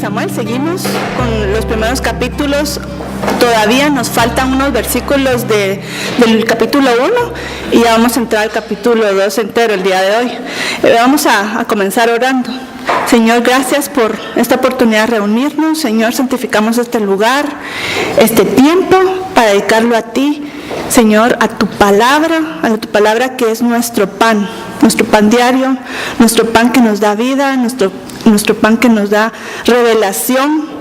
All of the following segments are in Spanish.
Samuel. Seguimos con los primeros capítulos. Todavía nos faltan unos versículos del capítulo 1 y ya vamos a entrar al capítulo 2 entero el día de hoy. Vamos a comenzar orando. Señor, gracias por esta oportunidad de reunirnos. Señor, santificamos este lugar, este tiempo, para dedicarlo a ti. Señor, a tu palabra que es nuestro pan diario, nuestro pan que nos da vida, nuestro pan que nos da revelación.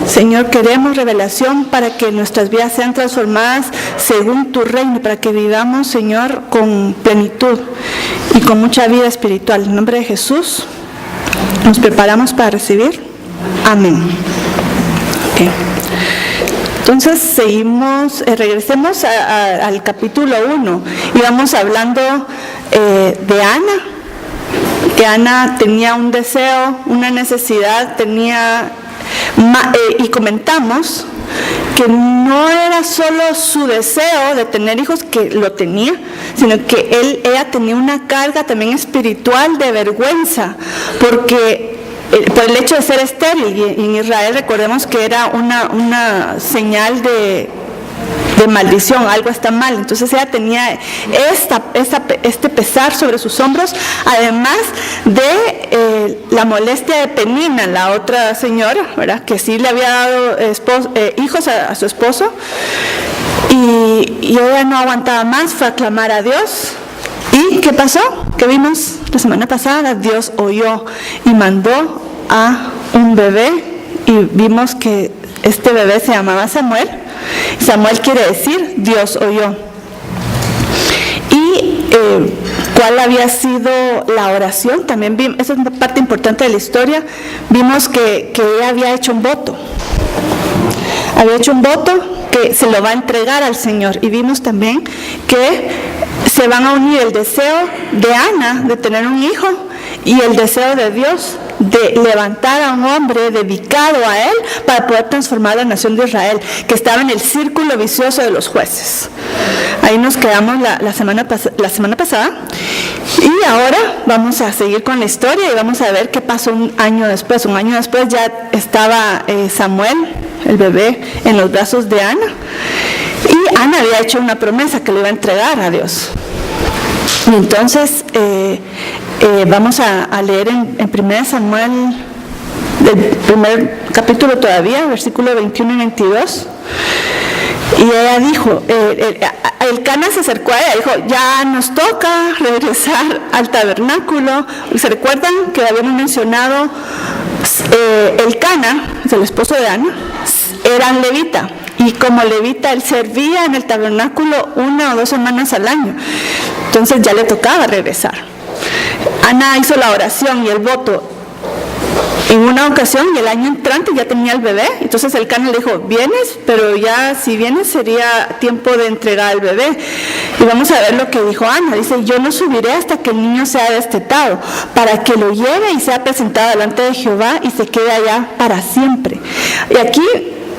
Señor, queremos revelación para que nuestras vidas sean transformadas según tu reino, para que vivamos, Señor, con plenitud y con mucha vida espiritual. En nombre de Jesús, nos preparamos para recibir. Amén. Okay. Entonces seguimos, regresemos al capítulo 1 y vamos hablando de Ana, que Ana tenía un deseo, una necesidad, y comentamos que no era solo su deseo de tener hijos, que lo tenía, sino que ella tenía una carga también espiritual de vergüenza, porque por el hecho de ser estéril, y en Israel recordemos que era una señal de maldición, algo está mal. Entonces ella tenía este pesar sobre sus hombros, además de la molestia de Penina, la otra señora, ¿verdad?, que sí le había dado hijos a su esposo, y ella no aguantaba más, fue a clamar a Dios. ¿Y qué pasó? ¿Qué vimos la semana pasada? Dios oyó y mandó a un bebé, y vimos que este bebé se llamaba Samuel. Samuel quiere decir Dios oyó. Y cuál había sido la oración, también vimos, esa es una parte importante de la historia. Vimos que ella había hecho un voto. Había hecho un voto que se lo va a entregar al Señor. Y vimos también que se van a unir el deseo de Ana de tener un hijo y el deseo de Dios de levantar a un hombre dedicado a él para poder transformar la nación de Israel, que estaba en el círculo vicioso de los jueces. Ahí nos quedamos la semana pasada, y ahora vamos a seguir con la historia y vamos a ver qué pasó un año después. Un año después ya estaba Samuel, el bebé, en los brazos de Ana, y Ana había hecho una promesa que le iba a entregar a Dios. Y entonces vamos a leer en 1 Samuel, del primer capítulo todavía, versículo 21 y 22. Y ella dijo, el Cana se acercó a ella, dijo, ya nos toca regresar al tabernáculo. ¿Se recuerdan que habíamos mencionado el Cana, el esposo de Ana, era levita? Y como levita, él servía en el tabernáculo 1 o 2 semanas al año. Entonces ya le tocaba regresar. Ana hizo la oración y el voto en una ocasión, y el año entrante ya tenía el bebé. Entonces el Cana le dijo, vienes, pero ya si vienes sería tiempo de entregar al bebé. Y vamos a ver lo que dijo Ana. Dice, yo no subiré hasta que el niño sea destetado, para que lo lleve y sea presentado delante de Jehová y se quede allá para siempre. Y aquí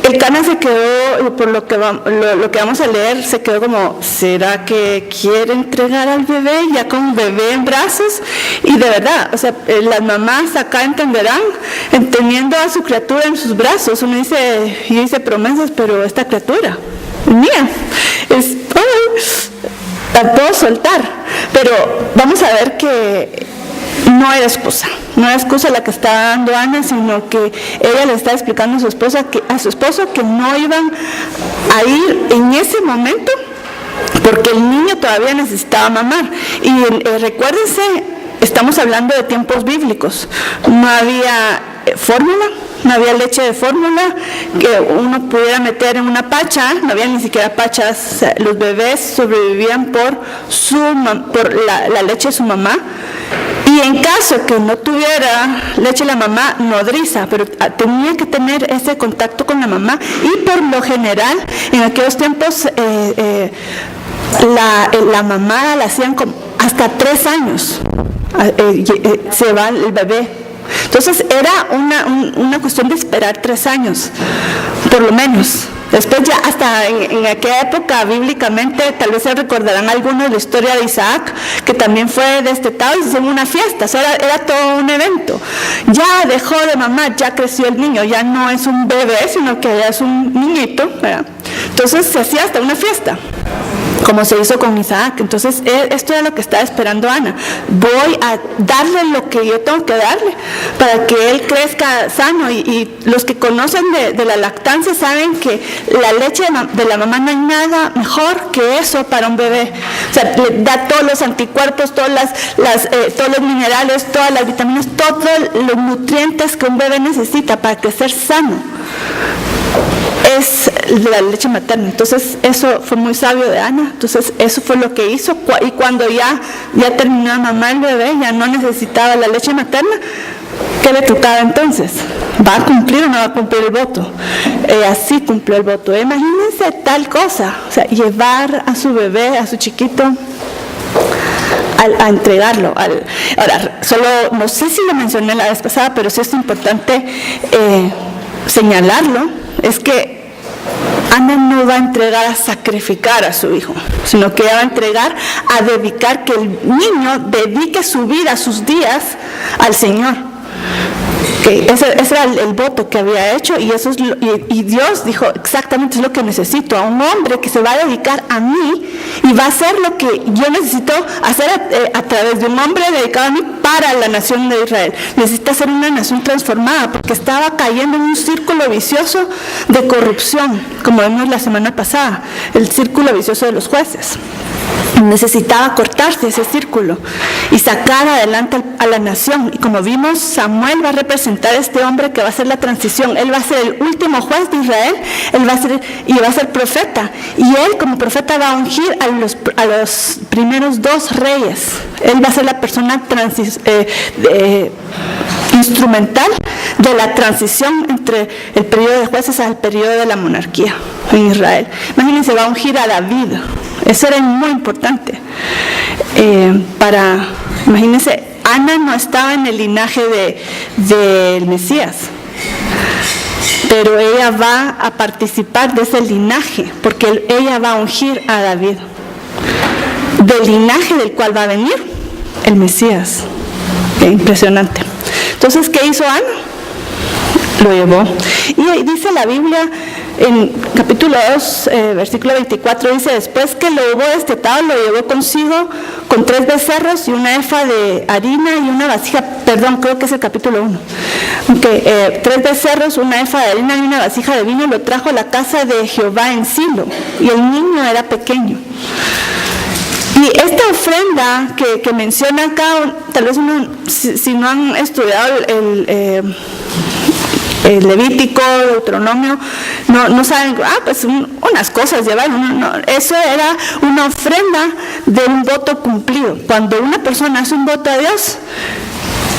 el Cana se quedó, por lo que vamos a leer, se quedó como, ¿será que quiere entregar al bebé ya con bebé en brazos? Y de verdad, o sea, las mamás acá entenderán, teniendo a su criatura en sus brazos. Uno dice, yo hice promesas, pero esta criatura es mía, la puedo soltar. Pero vamos a ver que no era excusa la que está dando Ana, sino que ella le está explicando a su esposo que no iban a ir en ese momento porque el niño todavía necesitaba mamar. Y recuérdense, estamos hablando de tiempos bíblicos, no había fórmula, no había leche de fórmula que uno pudiera meter en una pacha, no había ni siquiera pachas. Los bebés sobrevivían por la leche de su mamá. Y en caso que no tuviera leche la mamá, nodriza, pero tenía que tener ese contacto con la mamá. Y por lo general, en aquellos tiempos, la mamá la hacían hasta 3 años, se va el bebé. Entonces era una cuestión de esperar 3 años, por lo menos. Después ya hasta en aquella época bíblicamente, tal vez se recordarán algunos la historia de Isaac, que también fue destetado y se hizo una fiesta, o sea, era todo un evento. Ya dejó de mamar, ya creció el niño, ya no es un bebé, sino que ya es un niñito, ¿verdad? Entonces se hacía hasta una fiesta, como se hizo con Isaac. Entonces esto era lo que estaba esperando Ana. Voy a darle lo que yo tengo que darle para que él crezca sano, y los que conocen de la lactancia saben que la leche de la mamá no hay nada mejor que eso para un bebé. O sea, le da todos los anticuerpos, todos los minerales, todas las vitaminas, todos los nutrientes que un bebé necesita para crecer sano. Es la leche materna. Entonces eso fue muy sabio de Ana. Entonces eso fue lo que hizo, y cuando ya terminó de mamar el bebé, ya no necesitaba la leche materna. ¿Qué le tocaba entonces? ¿Va a cumplir o no va a cumplir el voto? Así cumplió el voto. Imagínense tal cosa, o sea, llevar a su bebé, a su chiquito, a entregarlo. Ahora, solo, no sé si lo mencioné la vez pasada, pero sí es importante señalarlo, es que Ana no va a entregar a sacrificar a su hijo, sino que ella va a entregar a dedicar, que el niño dedique su vida, sus días al Señor. Okay, ese era el voto que había hecho, y eso es y Dios dijo, exactamente es lo que necesito, a un hombre que se va a dedicar a mí y va a hacer lo que yo necesito hacer a través de un hombre dedicado a mí para la nación de Israel. Necesita ser una nación transformada, porque estaba cayendo en un círculo vicioso de corrupción, como vimos la semana pasada, el círculo vicioso de los jueces. Necesitaba cortarse ese círculo y sacar adelante a la nación. Y como vimos, Samuel va a representar a este hombre que va a hacer la transición. Él va a ser el último juez de Israel, él va a ser profeta. Y él como profeta va a ungir a los primeros 2 reyes. Él va a ser la persona instrumental de la transición entre el periodo de jueces al periodo de la monarquía en Israel. Imagínense, va a ungir a David. Eso era muy importante. Imagínense, Ana no estaba en el linaje del Mesías, pero ella va a participar de ese linaje, porque ella va a ungir a David, del linaje del cual va a venir el Mesías. Qué impresionante. Entonces, ¿qué hizo Ana? Lo llevó. Y dice la Biblia en capítulo 2, versículo 24, dice: después que lo hubo destetado, lo llevó consigo con 3 becerros y una efa de harina y una vasija, creo que es el capítulo 1. 3 becerros, una efa de harina y una vasija de vino, lo trajo a la casa de Jehová en Silo, y el niño era pequeño. Y esta ofrenda que menciona acá, tal vez si no han estudiado el Levítico, Deuteronomio, no saben, pues unas cosas llevaron. No, eso era una ofrenda de un voto cumplido. Cuando una persona hace un voto a Dios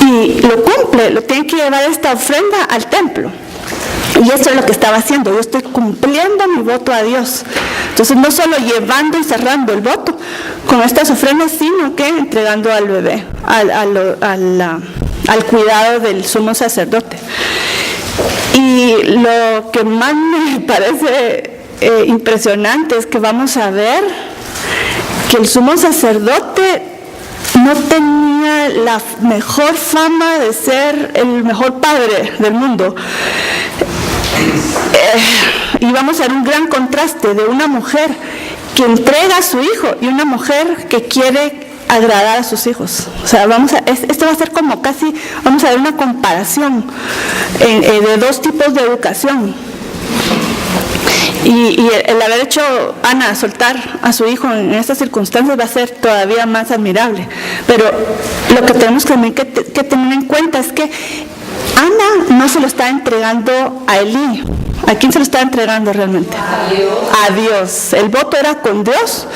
y lo cumple, lo tiene que llevar esta ofrenda al templo. Y eso es lo que estaba haciendo. Yo estoy cumpliendo mi voto a Dios. Entonces, no solo llevando y cerrando el voto con estas ofrendas, sino que entregando al bebé, al cuidado del sumo sacerdote. Y lo que más me parece impresionante es que vamos a ver que el sumo sacerdote no tenía la mejor fama de ser el mejor padre del mundo. Y vamos a ver un gran contraste de una mujer que entrega a su hijo y una mujer que quiere agradar a sus hijos. O sea, esto va a ser como casi, vamos a ver una comparación de 2 tipos de educación. Y el haber hecho Ana soltar a su hijo en estas circunstancias va a ser todavía más admirable. Pero lo que tenemos también que tener en cuenta es que Ana no se lo está entregando a Elí. ¿A quién se lo está entregando realmente? A Dios. El voto era con Dios.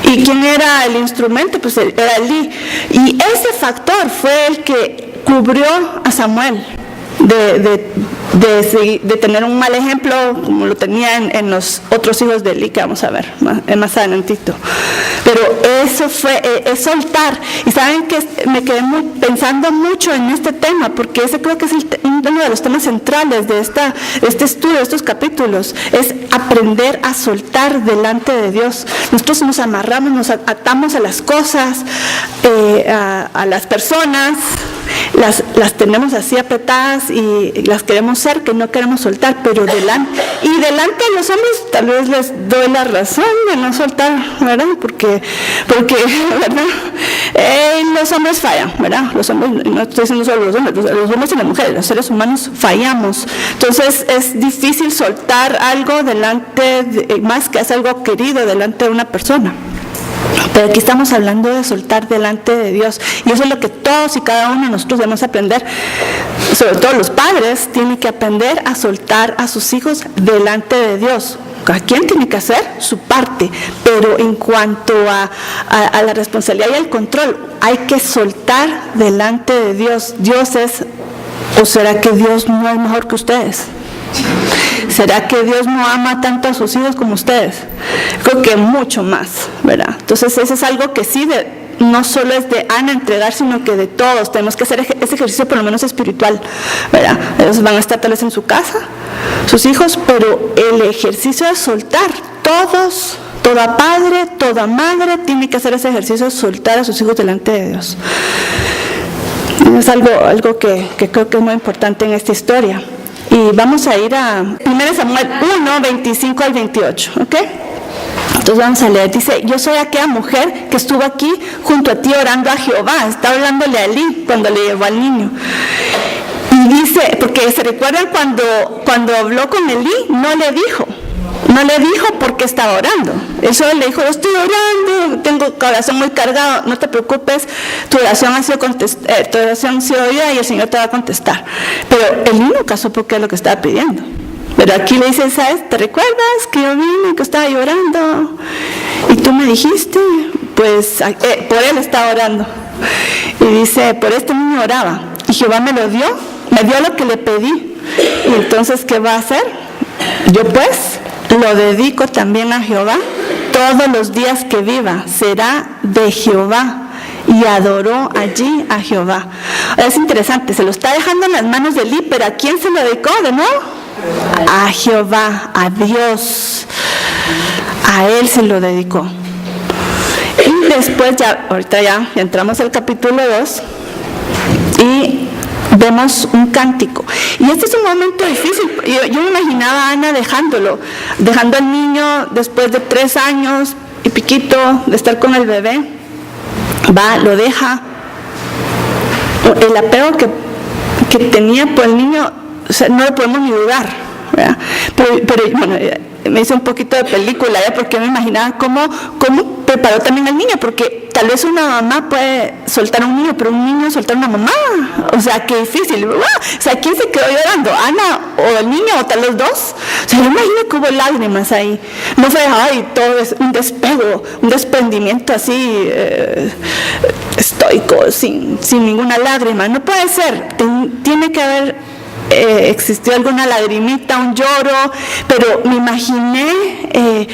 ¿Y quién era el instrumento? Pues era Elí. Y ese factor fue el que cubrió a Samuel de de tener un mal ejemplo como lo tenía en los otros hijos de Eli, que vamos a ver más adelantito. Pero eso es soltar. Y saben que me quedé pensando mucho en este tema, porque ese creo que es uno de los temas centrales de este estudio, de estos capítulos, es aprender a soltar delante de Dios. Nosotros nos amarramos, nos atamos a las cosas, a las personas, las tenemos así apretadas y las queremos ser, que no queremos soltar, pero delante de los hombres tal vez les doy la razón de no soltar, ¿verdad? Porque ¿verdad? Los hombres fallan, ¿verdad? Los hombres, no estoy diciendo solo los hombres y las mujeres, los seres humanos fallamos. Entonces es difícil soltar algo más que hacer algo querido delante de una persona. Pero aquí estamos hablando de soltar delante de Dios, y eso es lo que todos y cada uno de nosotros debemos aprender. Sobre todo los padres tienen que aprender a soltar a sus hijos delante de Dios. Cada quien tiene que hacer su parte, pero en cuanto a la responsabilidad y el control, hay que soltar delante de Dios. ¿O será que Dios no es mejor que ustedes? ¿Será que Dios no ama tanto a sus hijos como ustedes? Creo que mucho más, ¿verdad? Entonces eso es algo que sí, no solo es de Ana entregar, sino que de todos. Tenemos que hacer ese ejercicio por lo menos espiritual, ¿verdad? Ellos van a estar tal vez en su casa, sus hijos, pero el ejercicio de soltar, toda padre, toda madre tiene que hacer ese ejercicio de soltar a sus hijos delante de Dios. Es algo que creo que es muy importante en esta historia. Y vamos a ir a 1 Samuel 1, 25 al 28, ¿ok? Entonces vamos a leer, dice: yo soy aquella mujer que estuvo aquí junto a ti orando a Jehová. Está hablándole a Elí cuando le llevó al niño. Y dice, porque se recuerdan cuando habló con Elí, no le dijo por qué estaba orando. Él solo le dijo: yo estoy orando, tengo el corazón muy cargado, no te preocupes, tu oración ha sido oída y el Señor te va a contestar. Pero Elí nunca supo qué es lo que estaba pidiendo. Pero aquí le dice: ¿sabes? ¿Te recuerdas que yo vine, que estaba llorando? Y tú me dijiste, pues por él estaba orando. Y dice: por este niño oraba. Y Jehová me dio lo que le pedí. Y entonces, ¿qué va a hacer? Yo pues lo dedico también a Jehová. Todos los días que viva será de Jehová. Y adoró allí a Jehová. Ahora es interesante, se lo está dejando en las manos de Elí, pero ¿a quién se lo dedicó de nuevo? A Jehová, a Dios. A él se lo dedicó. Y después ahorita ya entramos al capítulo 2 y vemos un cántico. Y este es un momento difícil. Yo me imaginaba a Ana dejando al niño después de 3 años y piquito de estar con el bebé. Lo deja. El apego que tenía por el niño, o sea, no lo podemos ni dudar, ¿verdad? Pero bueno, me hizo un poquito de película, ¿ya? Porque me imaginaba cómo preparó también al niño, porque tal vez una mamá puede soltar a un niño, pero un niño soltar a una mamá, o sea, qué difícil. O sea, ¿quién se quedó llorando? ¿Ana o el niño o tal vez dos? O sea, yo imagino que hubo lágrimas ahí. No fue, todo es un despego, un desprendimiento así estoico, sin ninguna lágrima. No puede ser, tiene que haber existió alguna lagrimita, un lloro, pero me imaginé,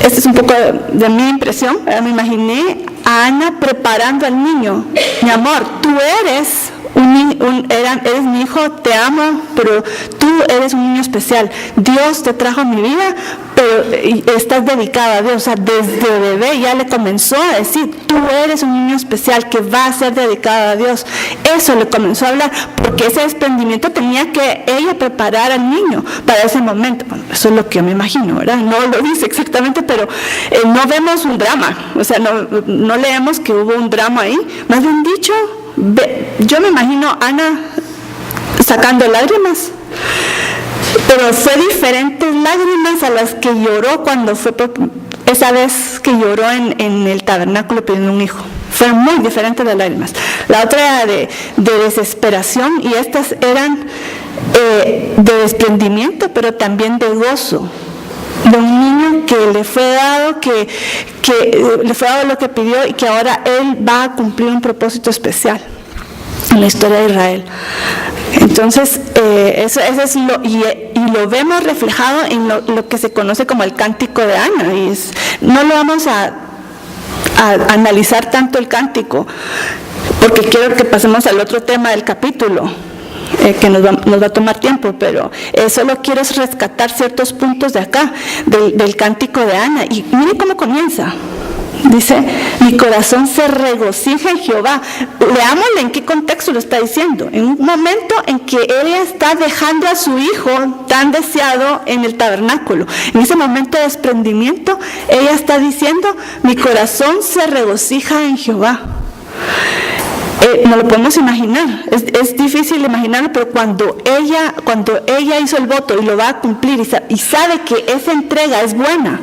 esta es un poco de mi impresión, me imaginé a Ana preparando al niño: mi amor, tú eres eres mi hijo, te amo, pero tú eres un niño especial. Dios te trajo a mi vida, pero estás dedicado a Dios. O sea, desde bebé ya le comenzó a decir: tú eres un niño especial que va a ser dedicado a Dios. Eso le comenzó a hablar, porque ese desprendimiento tenía que ella preparar al niño para ese momento. Bueno, eso es lo que yo me imagino, ¿verdad? No lo dice exactamente, pero no vemos un drama. O sea, no leemos que hubo un drama ahí. Más bien dicho, yo me imagino a Ana sacando lágrimas, pero fue diferentes lágrimas a las que lloró cuando fue esa vez que lloró en el tabernáculo pidiendo un hijo. Fueron muy diferentes las lágrimas. La otra era de desesperación, y estas eran de desprendimiento, pero también de gozo, de un niño que le fue dado, que le fue dado lo que pidió, y que ahora él va a cumplir un propósito especial en la historia de Israel. Entonces, eso es y lo vemos reflejado en lo que se conoce como el cántico de Ana. No lo vamos a analizar tanto el cántico, porque quiero que pasemos al otro tema del capítulo, que nos va a tomar tiempo, pero solo quiero rescatar ciertos puntos de acá, del cántico de Ana. Y miren cómo comienza. Dice, mi corazón se regocija en Jehová. Leámosle en qué contexto lo está diciendo. En un momento en que ella está dejando a su hijo tan deseado en el tabernáculo. En ese momento de desprendimiento, ella está diciendo, mi corazón se regocija en Jehová. No lo podemos imaginar, es difícil imaginarlo, pero cuando ella hizo el voto y lo va a cumplir y sabe que esa entrega es buena,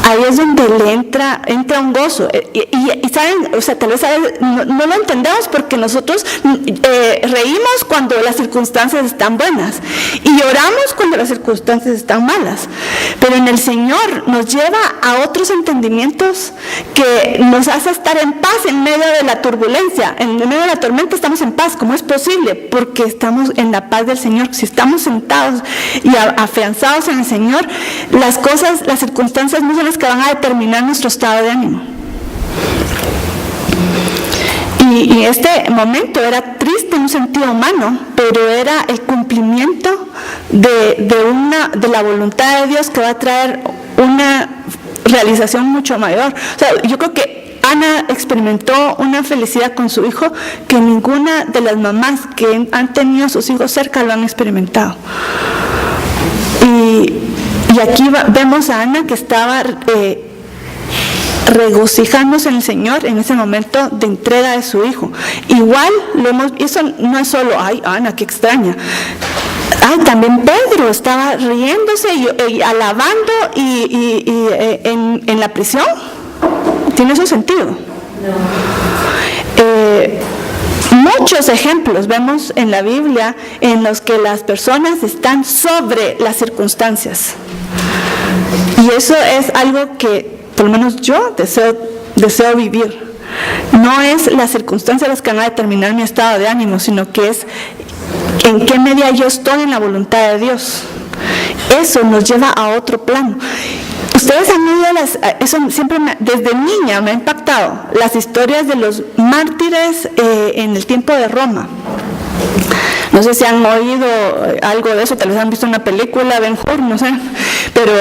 ahí es donde le entra un gozo. Y saben, o sea, tal vez no lo entendemos porque nosotros reímos cuando las circunstancias están buenas y lloramos cuando las circunstancias están malas. Pero en el Señor nos lleva a otros entendimientos que nos hace estar en paz en medio de la turbulencia. En medio de la tormenta estamos en paz. ¿Cómo es posible? Porque estamos en la paz del Señor. Si estamos sentados y afianzados en el Señor, las circunstancias no son las que van a determinar nuestro estado de ánimo. Y este momento era triste en un sentido humano, pero era el cumplimiento de la voluntad de Dios que va a traer una realización mucho mayor. O sea, yo creo que Ana experimentó una felicidad con su hijo que ninguna de las mamás que han tenido a sus hijos cerca lo han experimentado. Y aquí vemos a Ana que estaba regocijándose en el Señor en ese momento de entrega de su hijo. Igual eso no es solo, ay, Ana, qué extraña. Ay, también Pedro estaba riéndose y alabando en la prisión. ¿Tiene su sentido? Muchos ejemplos vemos en la Biblia en los que las personas están sobre las circunstancias. Y eso es algo que, por lo menos yo, deseo vivir. No es las circunstancias las que van a determinar mi estado de ánimo, sino que es en qué medida yo estoy en la voluntad de Dios. Eso nos lleva a otro plano. Ustedes han oído eso siempre desde niña me ha impactado, las historias de los mártires en el tiempo de Roma. No sé si han oído algo de eso, tal vez han visto una película, Ben-Hur, no sé, pero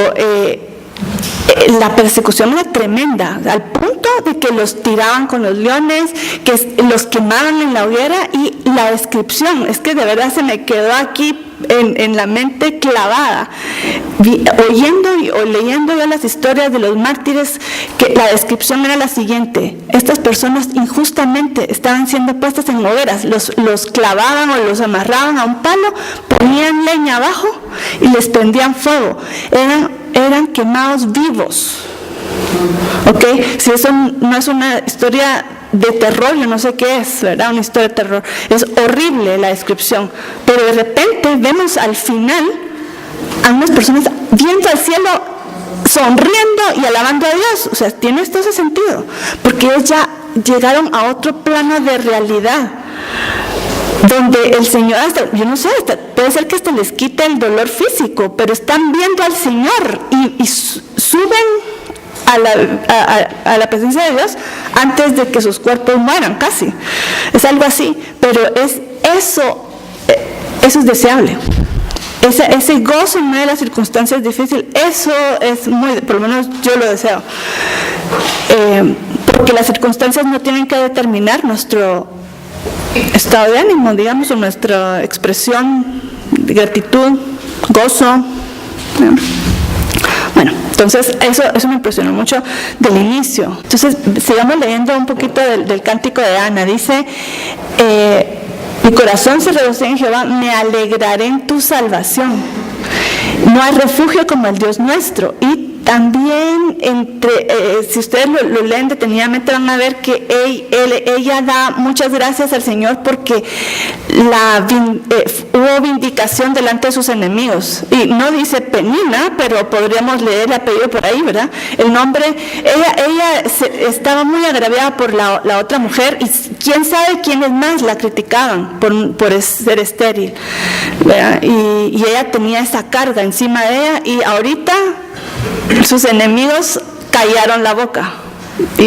la persecución era tremenda, al punto de que los tiraban con los leones, que los quemaban en la hoguera, y la descripción, es que de verdad se me quedó aquí en la mente clavada, oyendo o leyendo yo las historias de los mártires, que la descripción era la siguiente: estas personas injustamente estaban siendo puestas en hogueras, los clavaban o los amarraban a un palo, ponían leña abajo y les prendían fuego, eran quemados vivos. ¿Ok? Si eso no es una historia de terror, yo no sé qué es, ¿verdad? Una historia de terror. Es horrible la descripción. Pero de repente vemos al final a unas personas viendo al cielo, sonriendo y alabando a Dios. O sea, tiene todo ese sentido. Porque ellos ya llegaron a otro plano de realidad, donde el Señor, yo no sé, puede ser que hasta les quite el dolor físico, pero están viendo al Señor y suben a la presencia de Dios antes de que sus cuerpos mueran, casi. Es algo así, pero eso es deseable. Ese gozo en medio de las circunstancias difíciles, eso es por lo menos yo lo deseo. Porque las circunstancias no tienen que determinar nuestro estado de ánimo, digamos, o nuestra expresión de gratitud, gozo. Bueno, entonces eso me impresionó mucho del inicio. Entonces, sigamos leyendo un poquito del cántico de Ana. Dice, mi corazón se regocija en Jehová, me alegraré en tu salvación. No hay refugio como el Dios nuestro. Y también, si ustedes lo leen detenidamente, van a ver que ella da muchas gracias al Señor porque hubo vindicación delante de sus enemigos. Y no dice Penina, pero podríamos leer el apellido por ahí, ¿verdad? El nombre, ella estaba muy agraviada por la otra mujer, y quién sabe quiénes más la criticaban por ser estéril, ¿verdad? Y ella tenía esa carga encima de ella, y ahorita sus enemigos callaron la boca. Y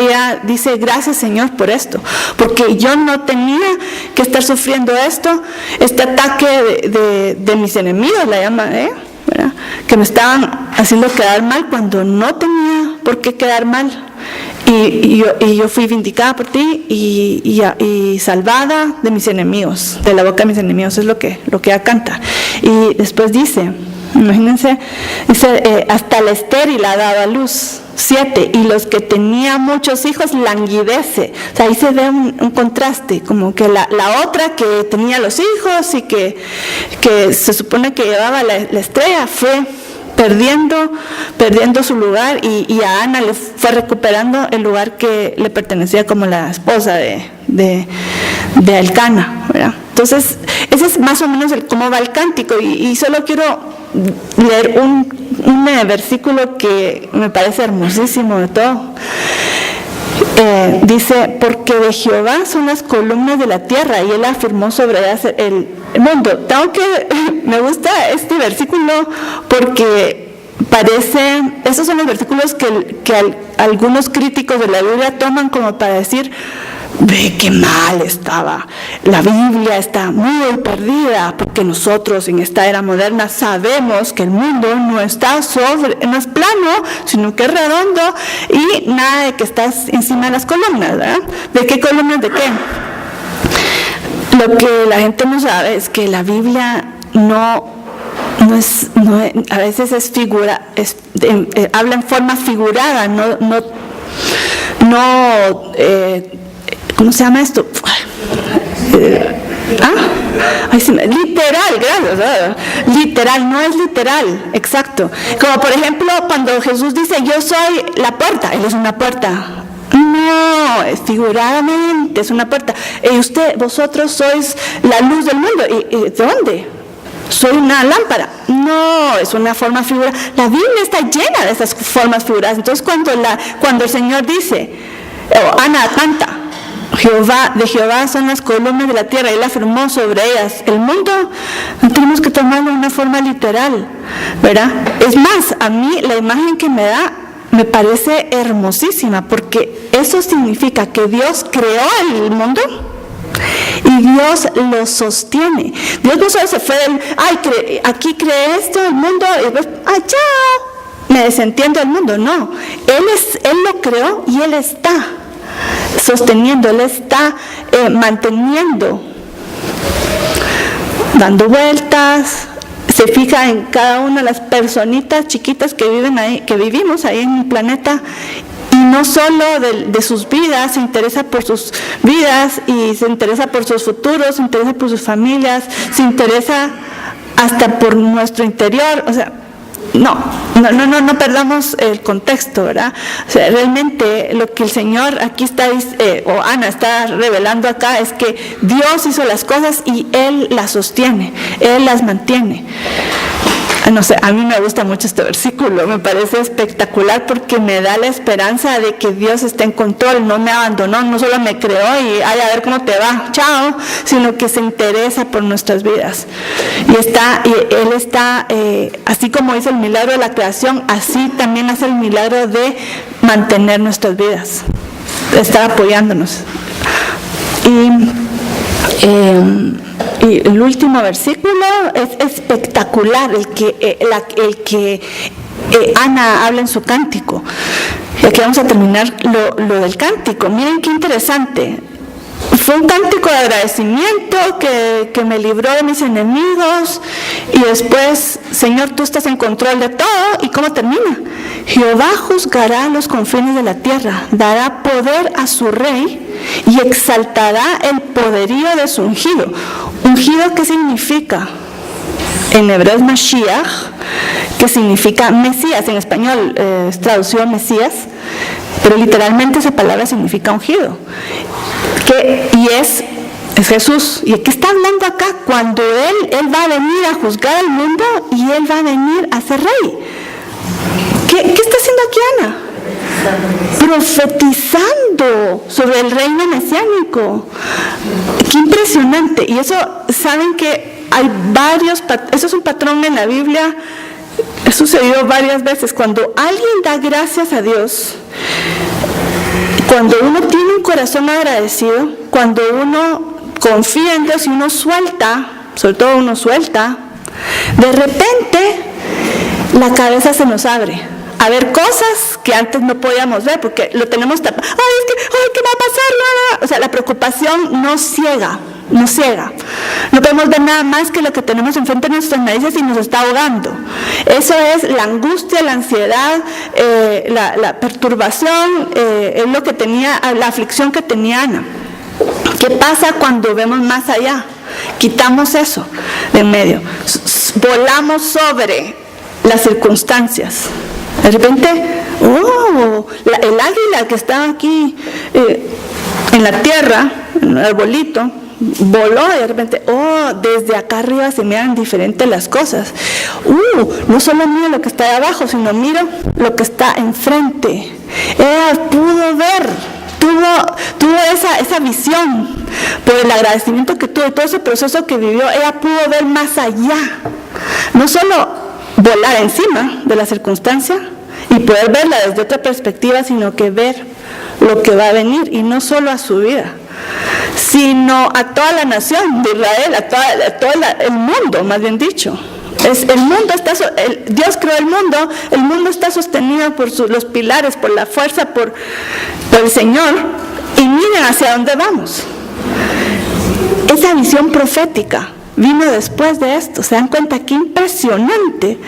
ella dice: gracias, Señor, por esto, porque yo no tenía que estar sufriendo este ataque de mis enemigos, la llama, ¿verdad? Que me estaban haciendo quedar mal cuando no tenía por qué quedar mal. Y yo fui vindicada por ti y salvada de mis enemigos, de la boca de mis enemigos. Es lo que ella canta. Y después dice, imagínense, dice, hasta la estéril ha dado a luz. 7, y los que tenían muchos hijos languidece. O sea, ahí se ve un contraste, como que la otra que tenía los hijos y que se supone que llevaba la estrella, fue perdiendo su lugar, y a Ana le fue recuperando el lugar que le pertenecía como la esposa de Elcana, ¿verdad? Entonces, ese es más o menos cómo va el cántico, y solo quiero leer un versículo que me parece hermosísimo de todo. Dice: porque de Jehová son las columnas de la tierra, y él afirmó sobre ellas el mundo. Me gusta este versículo porque esos son los versículos que algunos críticos de la Biblia toman como para decir: ve qué mal estaba, la Biblia está muy perdida, porque nosotros en esta era moderna sabemos que el mundo no es plano, sino que es redondo, y nada de que estás encima de las columnas, ¿verdad? ¿De qué columnas? ¿De qué? Lo que la gente no sabe es que la Biblia a veces es figura, habla en forma figurada, ¿cómo se llama esto? Literal, gracias. Literal, no es literal, exacto. Como por ejemplo, cuando Jesús dice: yo soy la puerta, él es una puerta. No, es figuradamente, es una puerta. Vosotros sois la luz del mundo. ¿Y de dónde? Soy una lámpara. No, es una forma figurada. La Biblia está llena de esas formas figuradas. Entonces cuando el Señor dice, Ana canta, de Jehová son las columnas de la tierra, él afirmó sobre ellas el mundo, no tenemos que tomarlo de una forma literal, ¿verdad? Es más, a mí la imagen que me da me parece hermosísima, porque eso significa que Dios creó el mundo y Dios lo sostiene. Dios no solo se fue aquí creé esto, el mundo, y después, chao, me desentiendo del mundo. No, Él lo creó y Él está sosteniendo, Él está manteniendo, dando vueltas. Se fija en cada una de las personitas chiquitas que vivimos ahí en el planeta, y no solo de sus vidas, se interesa por sus vidas, y se interesa por sus futuros, se interesa por sus familias, se interesa hasta por nuestro interior. O sea, no perdamos el contexto, ¿verdad? O sea, realmente lo que el Señor aquí está, o Ana está revelando acá, es que Dios hizo las cosas y Él las sostiene, Él las mantiene. No sé, a mí me gusta mucho este versículo, me parece espectacular porque me da la esperanza de que Dios está en control, no me abandonó, no solo me creó y a ver cómo te va, chao, sino que se interesa por nuestras vidas. Y Él está, así como hizo el milagro de la creación, así también hace el milagro de mantener nuestras vidas, de estar apoyándonos. Y el último versículo es espectacular, el que Ana habla en su cántico. Y aquí vamos a terminar lo del cántico. Miren qué interesante. Fue un cántico de agradecimiento que me libró de mis enemigos, y después, Señor, tú estás en control de todo. ¿Y cómo termina? Jehová juzgará los confines de la tierra, dará poder a su rey y exaltará el poderío de su ungido. ¿Ungido qué significa? En hebreo es Mashiach, que significa Mesías. En español es traducido Mesías, pero literalmente esa palabra significa ungido. Y es Jesús. ¿Y qué está hablando acá? Cuando Él va a venir a juzgar al mundo y Él va a venir a ser rey. ¿Qué está haciendo aquí Ana? Profetizando sobre el reino mesiánico. Qué impresionante. Y eso, saben que hay eso es un patrón en la Biblia. Ha sucedido varias veces. Cuando alguien da gracias a Dios, cuando uno tiene un corazón agradecido, cuando uno confía en Dios y uno suelta, sobre todo uno suelta, de repente la cabeza se nos abre a ver cosas que antes no podíamos ver porque lo tenemos tapado. ¿Qué va a pasar? O sea, la preocupación nos ciega. No podemos ver nada más que lo que tenemos enfrente de nuestras narices y nos está ahogando. Eso es la angustia, la ansiedad, la perturbación, es lo que tenía, la aflicción que tenía Ana. ¿Qué pasa cuando vemos más allá? Quitamos eso de en medio. Volamos sobre las circunstancias. De repente, el águila que estaba aquí en la tierra, en el arbolito, voló y de repente, desde acá arriba se miran diferentes las cosas. No solo miro lo que está de abajo, sino miro lo que está enfrente. Ella pudo ver, tuvo esa visión por el agradecimiento que tuvo, todo ese proceso que vivió. Ella pudo ver más allá, no solo volar encima de la circunstancia y poder verla desde otra perspectiva, sino que ver lo que va a venir, y no solo a su vida, sino a toda la nación de Israel, a todo el mundo, más bien dicho. Dios creó el mundo está sostenido por los pilares, por la fuerza, por el Señor, y miren hacia dónde vamos. Esa visión profética vino después de esto. ¿Se dan cuenta qué impresionante?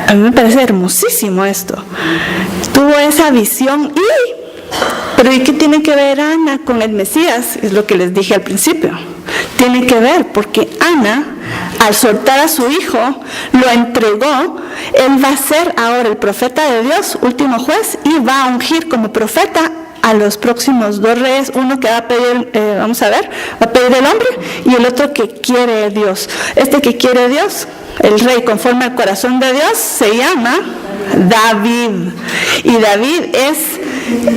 A mí me parece hermosísimo esto. Tuvo esa visión pero ¿y qué tiene que ver Ana con el Mesías? Es lo que les dije al principio. Tiene que ver porque Ana, al soltar a su hijo, lo entregó. Él va a ser ahora el profeta de Dios, último juez, y va a ungir como profeta a los próximos 2 reyes, uno que va a pedir, va a pedir el hombre, y el otro que quiere Dios. Este que quiere Dios, el rey conforme al corazón de Dios, se llama David. Y David es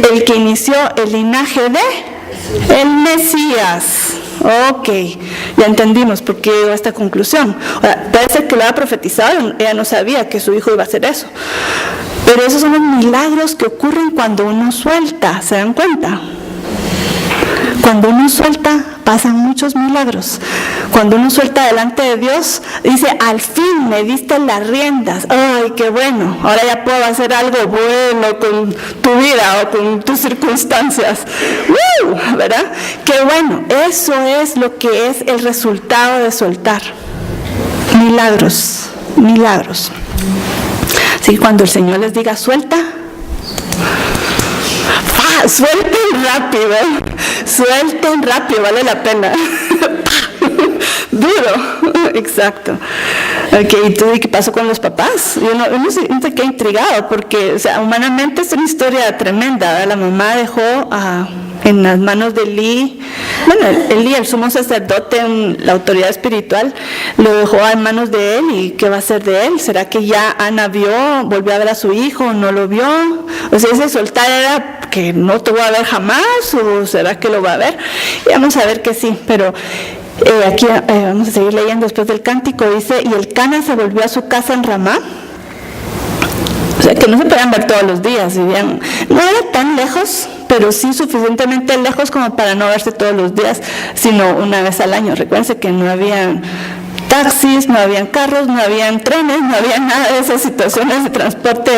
el que inició el linaje de el Mesías. Ok, ya entendimos por qué llegó a esta conclusión. Puede ser que lo haya profetizado, ella no sabía que su hijo iba a hacer eso. Pero esos son los milagros que ocurren cuando uno suelta, ¿se dan cuenta? Cuando uno suelta, pasan muchos milagros. Cuando uno suelta delante de Dios, dice, al fin me diste las riendas. ¡Ay, qué bueno! Ahora ya puedo hacer algo bueno con tu vida o con tus circunstancias. ¿Verdad? ¡Qué bueno! Eso es lo que es el resultado de soltar. Milagros. Así que cuando el Señor les diga, suelta, suelten rápido, vale la pena. Duro, exacto. ¿Y tú qué pasó con los papás? Uno se queda intrigado porque, humanamente es una historia tremenda, ¿verdad? La mamá dejó en las manos de Elí, Elí, el sumo sacerdote, la autoridad espiritual, lo dejó en manos de él. ¿Y qué va a hacer de él? ¿Será que ya Ana volvió a ver a su hijo, no lo vio? O sea, ese soltar era que no te voy a ver jamás, o será que lo va a ver. Y vamos a ver que sí, pero aquí vamos a seguir leyendo después del cántico. Dice, y el Cana se volvió a su casa en Ramá. O sea, que no se podían ver todos los días, vivían, no era tan lejos, pero sí suficientemente lejos como para no verse todos los días, sino una vez al año. Recuérdense que no había taxis, no habían carros, no habían trenes, no había nada de esas situaciones de transporte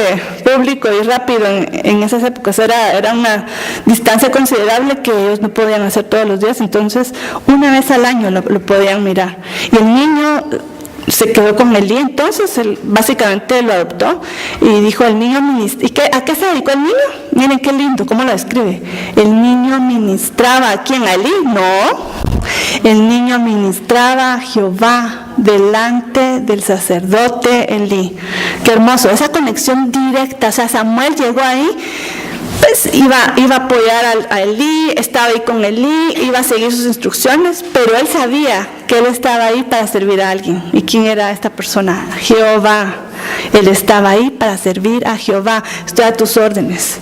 público y rápido en esas épocas. Era una distancia considerable que ellos no podían hacer todos los días, entonces una vez al año lo podían mirar. Y el niño se quedó con Elí, entonces él básicamente lo adoptó y dijo, el niño ¿a qué se dedicó el niño? Miren qué lindo, cómo lo describe. El niño ministraba, ¿a quién? ¿A Elí? No, el niño ministraba a Jehová, delante del sacerdote Elí. Qué hermoso, esa conexión directa. O sea, Samuel llegó ahí, pues iba a apoyar a Elí, estaba ahí con Elí, iba a seguir sus instrucciones, pero él sabía que él estaba ahí para servir a alguien. ¿Y quién era esta persona? Jehová. Él estaba ahí para servir a Jehová. Estoy a tus órdenes.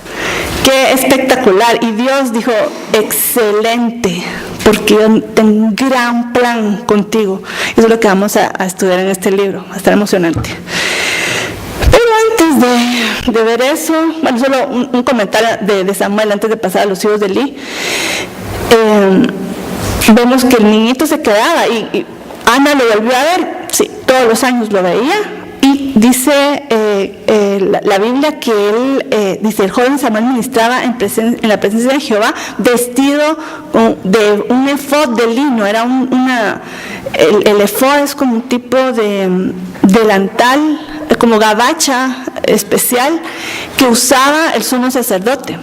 ¡Qué espectacular! Y Dios dijo, excelente, porque yo tengo un gran plan contigo. Eso es lo que vamos a estudiar en este libro. Va a estar emocionante. Pero antes de ver eso, bueno, solo un comentario de Samuel antes de pasar a los hijos de Elí. Vemos que el niñito se quedaba y Ana lo volvió a ver. Sí, todos los años lo veía. Y dice la Biblia que él, dice, el joven Samuel ministraba en la presencia de Jehová vestido de un efod de lino. Era el efod es como un tipo de delantal, como gabacha especial que usaba el sumo sacerdote.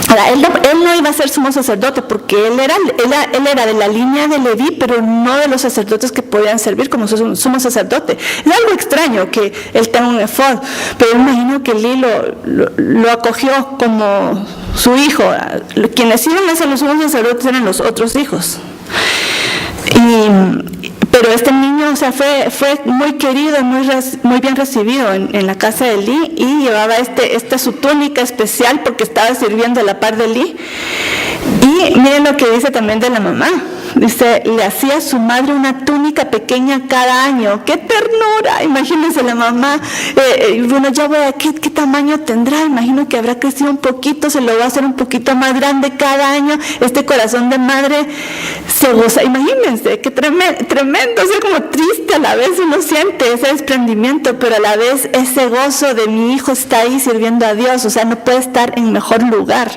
Ahora, él no iba a ser sumo sacerdote porque él era de la línea de Leví, pero no de los sacerdotes que podían servir como sumo sacerdote. Es algo extraño que él tenga un efod, pero imagino que Elí lo acogió como su hijo. Quienes iban a ser los sumos sacerdotes eran los otros hijos. Pero este niño, o sea, fue muy querido y muy bien recibido en la casa de Elí, y llevaba esta su túnica especial porque estaba sirviendo a la par de Elí. Y miren lo que dice también de la mamá. Dice, le hacía a su madre una túnica pequeña cada año. ¡Qué ternura! Imagínense la mamá, bueno, ya voy a ¿qué tamaño tendrá? Imagino que habrá crecido un poquito, se lo va a hacer un poquito más grande cada año. Este corazón de madre se goza. Imagínense, qué tremendo, o sea, como triste a la vez uno siente ese desprendimiento, pero a la vez ese gozo de mi hijo está ahí sirviendo a Dios. O sea, no puede estar en mejor lugar,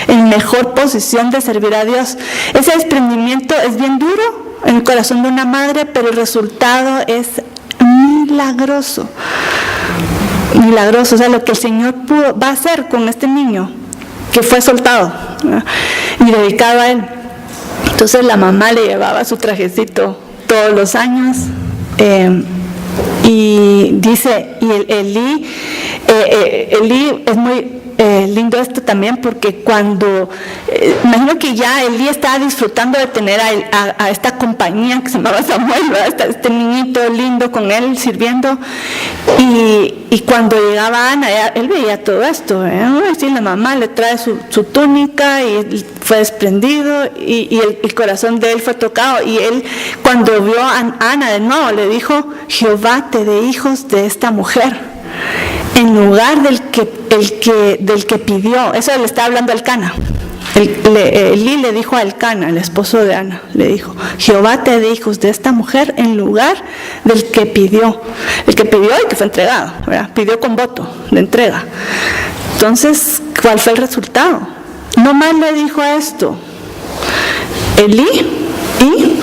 en mejor posición de servir a Dios. Ese desprendimiento es bien duro en el corazón de una madre, pero el resultado es milagroso. Milagroso, o sea, lo que el Señor va a hacer con este niño que fue soltado, ¿verdad? Y dedicado a Él. Entonces la mamá le llevaba su trajecito todos los años, y dice, y Elí es muy lindo esto también, porque cuando imagino que ya Elí estaba disfrutando de tener a esta compañía que se llamaba Samuel, ¿verdad? Este niñito lindo con él sirviendo, y cuando llegaba Ana, él veía todo esto, así la mamá le trae su túnica y él fue desprendido, y el corazón de él fue tocado, y él cuando vio a Ana de nuevo le dijo, Jehová te dé hijos de esta mujer en lugar del que pidió. Eso le está hablando a Elcana. Elí le dijo a Elcana, el esposo de Ana, le dijo, Jehová te dé hijos de esta mujer en lugar del que pidió. El que pidió y que fue entregado, ¿verdad? Pidió con voto de entrega. Entonces, ¿cuál fue el resultado? No más le dijo esto, Elí, y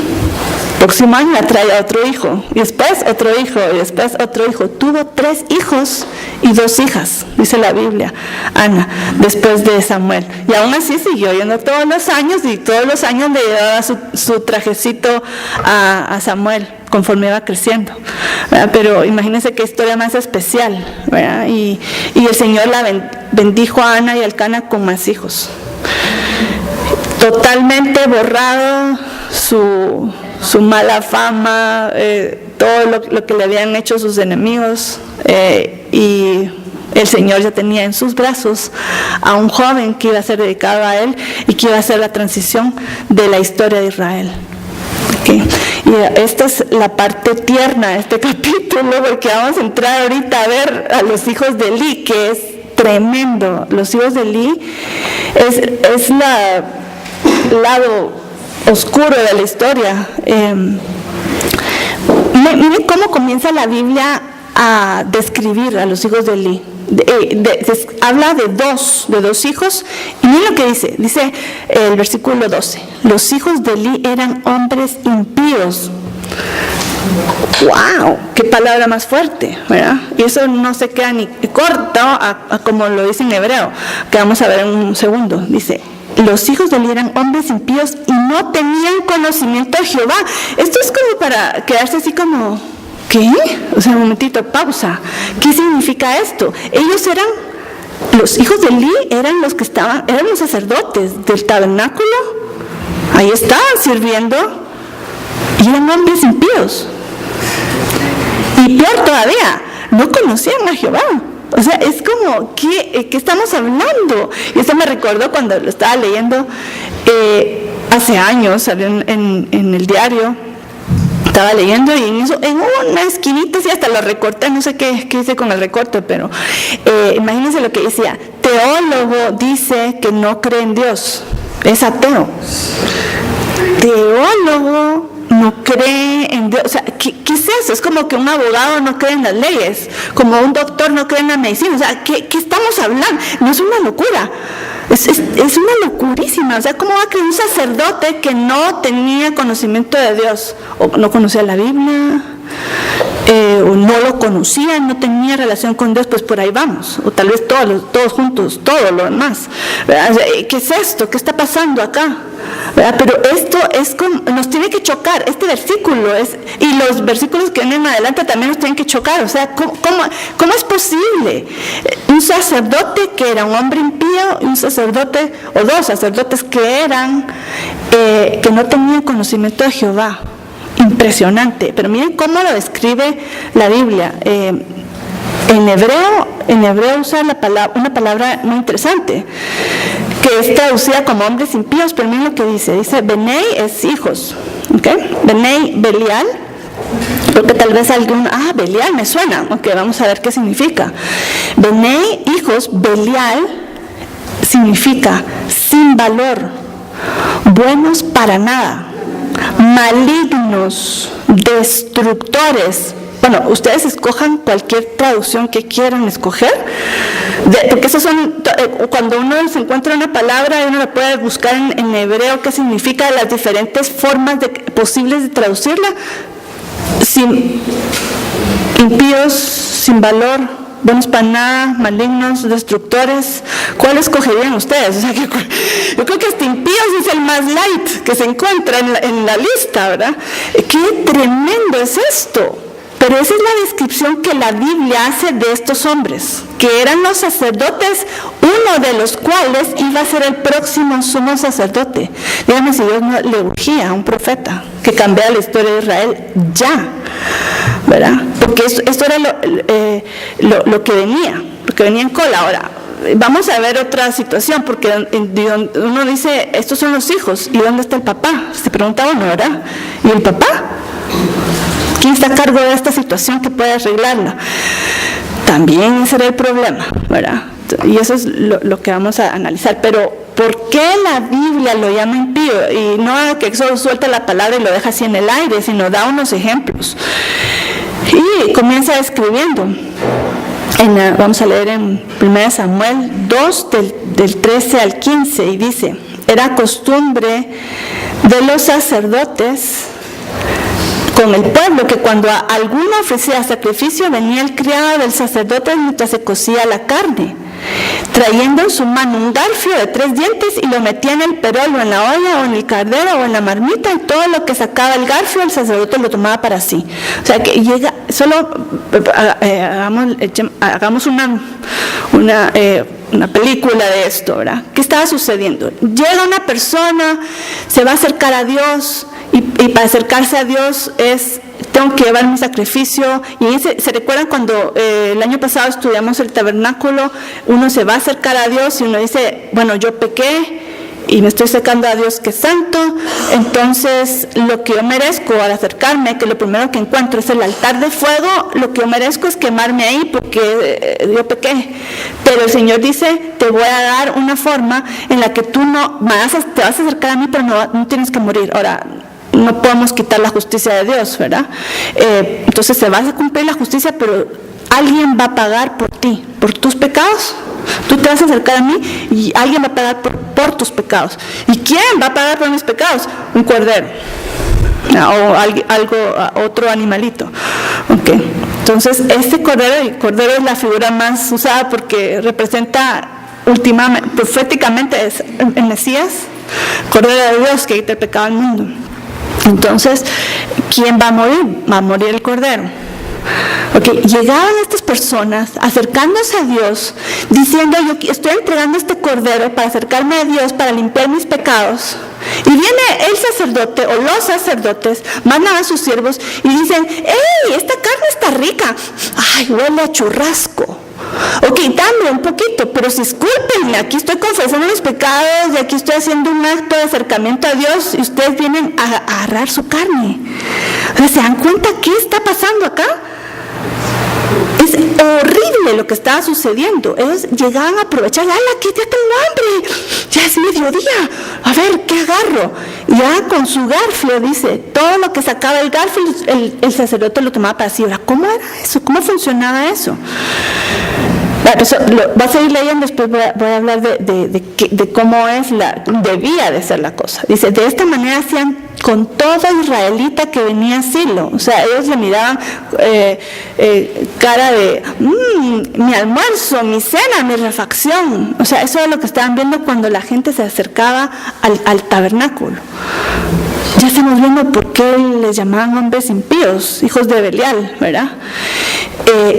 próximo año trae a otro hijo, y después otro hijo, y después otro hijo. Tuvo 3 hijos y 2 hijas, dice la Biblia, Ana, después de Samuel. Y aún así siguió yendo todos los años, y todos los años le llevaba su trajecito a Samuel, conforme iba creciendo, ¿verdad? Pero imagínense qué historia más especial, ¿verdad? Y el Señor la bendijo a Ana y a Elcana con más hijos. Totalmente borrado su mala fama, todo lo que le habían hecho sus enemigos, y el Señor ya tenía en sus brazos a un joven que iba a ser dedicado a Él y que iba a hacer la transición de la historia de Israel. Okay. Y esta es la parte tierna de este capítulo, porque vamos a entrar ahorita a ver a los hijos de Elí, que es tremendo. Los hijos de Elí es lado oscuro de la historia. Miren cómo comienza la Biblia a describir a los hijos de Elí. Habla de dos hijos, y miren lo que dice el versículo 12: los hijos de Elí eran hombres impíos. ¡Wow! ¡Qué palabra más fuerte! ¿Verdad? Y eso no se queda ni corto a como lo dice en hebreo, que vamos a ver en un segundo. Dice, los hijos de Eli eran hombres impíos y no tenían conocimiento de Jehová. Esto es como para quedarse así como, ¿qué? O sea, un momentito, pausa. ¿Qué significa esto? Ellos eran, los hijos de Eli eran los que estaban, eran los sacerdotes del tabernáculo. Ahí estaban sirviendo y eran hombres impíos. Y peor todavía, no conocían a Jehová. O sea, es como, ¿qué estamos hablando? Y esto me recordó cuando lo estaba leyendo hace años, salió en el diario, estaba leyendo y en una esquinita, sí, hasta lo recorté, no sé qué hice con el recorte, pero imagínense lo que decía: teólogo dice que no cree en Dios, es ateo. Teólogo no cree en Dios. O sea, ¿qué es eso? Es como que un abogado no cree en las leyes, como un doctor no cree en la medicina. O sea, ¿qué estamos hablando? No es una locura, es una locurísima. O sea, ¿cómo va a creer un sacerdote que no tenía conocimiento de Dios? O no conocía la Biblia, o no lo conocía, no tenía relación con Dios, pues por ahí vamos. O tal vez todos juntos, todo lo demás. ¿Verdad? O sea, ¿qué es esto? ¿Qué está pasando acá? ¿Verdad? Pero esto es como, nos tiene que chocar, este versículo y los versículos que vienen adelante también nos tienen que chocar. O sea, ¿cómo es posible? Un sacerdote que era un hombre impío y un sacerdote, o dos sacerdotes que no tenían conocimiento de Jehová. Impresionante, pero miren cómo lo describe la Biblia. En hebreo usa una palabra muy interesante, que es traducida como hombres impíos, pero miren lo que dice Benei es hijos, ¿okay? Benei, Belial, porque tal vez Belial me suena, ok, vamos a ver qué significa. Benei, hijos, Belial significa sin valor, buenos para nada, malignos, destructores. Bueno, ustedes escojan cualquier traducción que quieran escoger, porque esos son, cuando uno se encuentra una palabra, uno la puede buscar en hebreo qué significa, las diferentes formas posibles de traducirla. Impíos, sin valor, buenos para nada, malignos, destructores. ¿Cuál escogerían ustedes? O sea, yo creo que este impíos es el más light que se encuentra en la lista, ¿verdad? ¡Qué tremendo es esto! Pero esa es la descripción que la Biblia hace de estos hombres, que eran los sacerdotes, uno de los cuales iba a ser el próximo sumo sacerdote. Díganme si Dios no le urgía a un profeta que cambiara la historia de Israel ya, ¿verdad? Porque esto era lo que venía en cola. Ahora, vamos a ver otra situación, porque uno dice, estos son los hijos, ¿y dónde está el papá? Se pregunta uno, ¿verdad? ¿Y el papá? ¿Quién está a cargo de esta situación que puede arreglarla? También ese era el problema, ¿verdad? Y eso es lo que vamos a analizar. Pero, ¿por qué la Biblia lo llama impío? Y no que solo suelta la palabra y lo deja así en el aire, sino da unos ejemplos. Y comienza escribiendo. Vamos a leer en 1 Samuel 2, del 13 al 15, y dice: era costumbre de los sacerdotes con el pueblo que cuando alguno ofrecía sacrificio, venía el criado del sacerdote mientras se cocía la carne, trayendo en su mano un garfio de 3 dientes, y lo metía en el perol o en la olla o en el caldero o en la marmita, y todo lo que sacaba el garfio el sacerdote lo tomaba para sí. O sea que llega, solo hagamos una película de esto, ¿verdad? ¿Qué estaba sucediendo? Llega una persona, se va a acercar a Dios, y para acercarse a Dios tengo que llevar mi sacrificio. Y se recuerdan cuando el año pasado estudiamos el tabernáculo, uno se va a acercar a Dios y uno dice, bueno, yo pequé y me estoy acercando a Dios que es santo, entonces lo que yo merezco al acercarme, que lo primero que encuentro es el altar de fuego, lo que yo merezco es quemarme ahí porque yo pequé. Pero el Señor dice, te voy a dar una forma en la que tú te vas a acercar a mí, pero no tienes que morir. Ahora, no podemos quitar la justicia de Dios, ¿verdad? Entonces se va a cumplir la justicia, pero alguien va a pagar por ti, por tus pecados. Tú te vas a acercar a mí y alguien va a pagar por tus pecados. ¿Y quién va a pagar por mis pecados? Un cordero o otro animalito. Okay. Entonces este cordero es la figura más usada porque representa últimamente, proféticamente es el Mesías, Cordero de Dios que quita el pecado del mundo. Entonces, ¿quién va a morir? Va a morir el Cordero. Okay. Llegaban estas personas acercándose a Dios, diciendo: yo estoy entregando este Cordero para acercarme a Dios, para limpiar mis pecados. Y viene el sacerdote o los sacerdotes, mandan a sus siervos y dicen: ¡Ey, esta carne está rica! ¡Ay, huele a churrasco! Ok, dame un poquito, pero discúlpenme, aquí estoy confesando mis pecados y aquí estoy haciendo un acto de acercamiento a Dios y ustedes vienen a agarrar su carne. O sea, ¿se dan cuenta qué está pasando acá? Es horrible lo que estaba sucediendo. Ellos llegaban a aprovechar: ¡Hala, que ya tengo hambre! Ya es mediodía. A ver, ¿qué agarro? Ya con su garfio, dice, todo lo que sacaba el garfio, el sacerdote lo tomaba para sí. Ahora, ¿cómo era eso? ¿Cómo funcionaba eso? Bueno, eso va a seguir leyendo, después voy a hablar de cómo debía de ser la cosa. Dice: de esta manera hacían con todo israelita que venía a Silo. O sea, ellos le miraban cara de mi almuerzo, mi cena, mi refacción. O sea, eso es lo que estaban viendo cuando la gente se acercaba al tabernáculo. Ya estamos viendo por qué les llamaban hombres impíos, hijos de Belial, ¿verdad?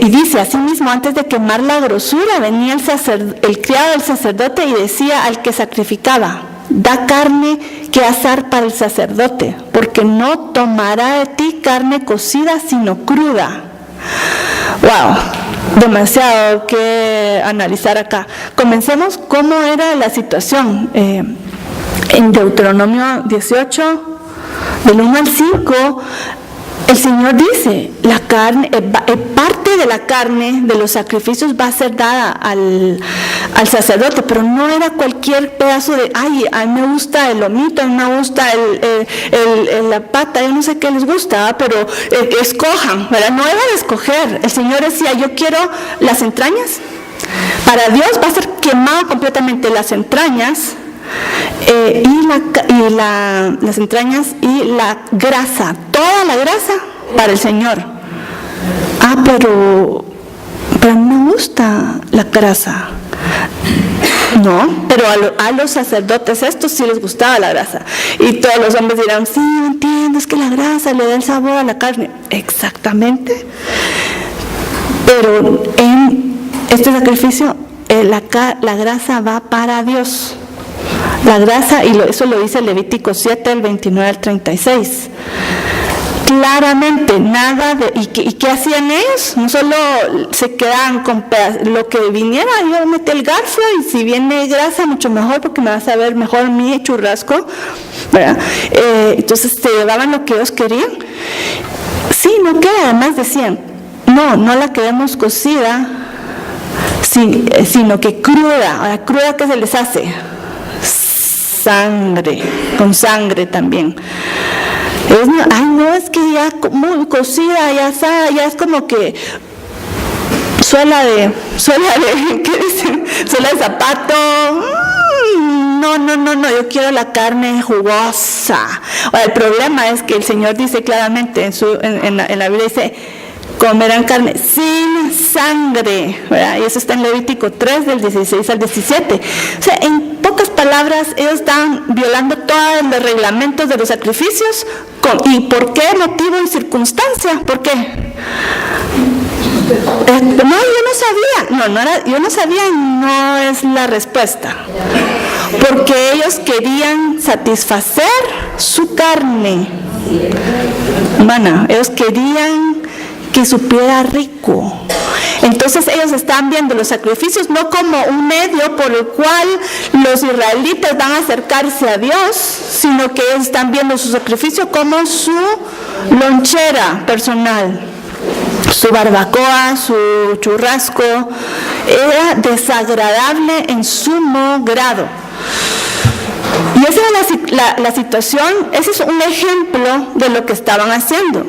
Y dice: asimismo, antes de quemar la grosura, venía el criado del sacerdote y decía al que sacrificaba: da carne que asar para el sacerdote, porque no tomará de ti carne cocida, sino cruda. ¡Wow! Demasiado que analizar acá. Comencemos cómo era la situación. En Deuteronomio 18, del 1 al 5, el Señor dice: la carne, parte de la carne de los sacrificios va a ser dada al sacerdote, pero no era cualquier pedazo de: ay, a mí me gusta el lomito, a mí me gusta la pata, yo no sé qué les gusta, pero escojan, ¿verdad? No era de escoger. El Señor decía: yo quiero las entrañas. Para Dios va a ser quemado completamente las entrañas, las entrañas y la grasa, toda la grasa para el Señor. Pero no me gusta la grasa. No, pero a los sacerdotes estos sí les gustaba la grasa. Y todos los hombres dirán: sí, entiendo, es que la grasa le da el sabor a la carne. Exactamente. Pero en este sacrificio la grasa va para Dios. La grasa, y eso lo dice Levítico 7, del 29 al 36. Claramente, nada de... ¿Y qué hacían ellos? No solo se quedaban con lo que viniera, yo metí el garfio y si viene grasa, mucho mejor porque me va a saber mejor mi churrasco, ¿verdad? Entonces se llevaban lo que ellos querían. Sí, no que además decían: no la queremos cocida, sino que cruda. Ahora, ¿cruda qué se les hace? Sangre, con sangre también. Es que ya muy cocida, ya es como que suela de ¿qué dicen? Suela de zapato. No, yo quiero la carne jugosa. Ahora, el problema es que el Señor dice claramente en la Biblia, dice: comerán carne sin sangre, ¿verdad? Y eso está en Levítico 3, del 16 al 17. O sea, en pocas palabras, ellos están violando todos los reglamentos de los sacrificios. ¿Y por qué motivo y circunstancia? ¿Por qué? Yo no sabía, no es la respuesta. Porque ellos querían satisfacer su carne. Ellos querían que supiera rico. Entonces ellos están viendo los sacrificios no como un medio por el cual los israelitas van a acercarse a Dios, sino que ellos están viendo su sacrificio como su lonchera personal, su barbacoa, su churrasco. Era desagradable en sumo grado. Y esa era la situación. Ese es un ejemplo de lo que estaban haciendo.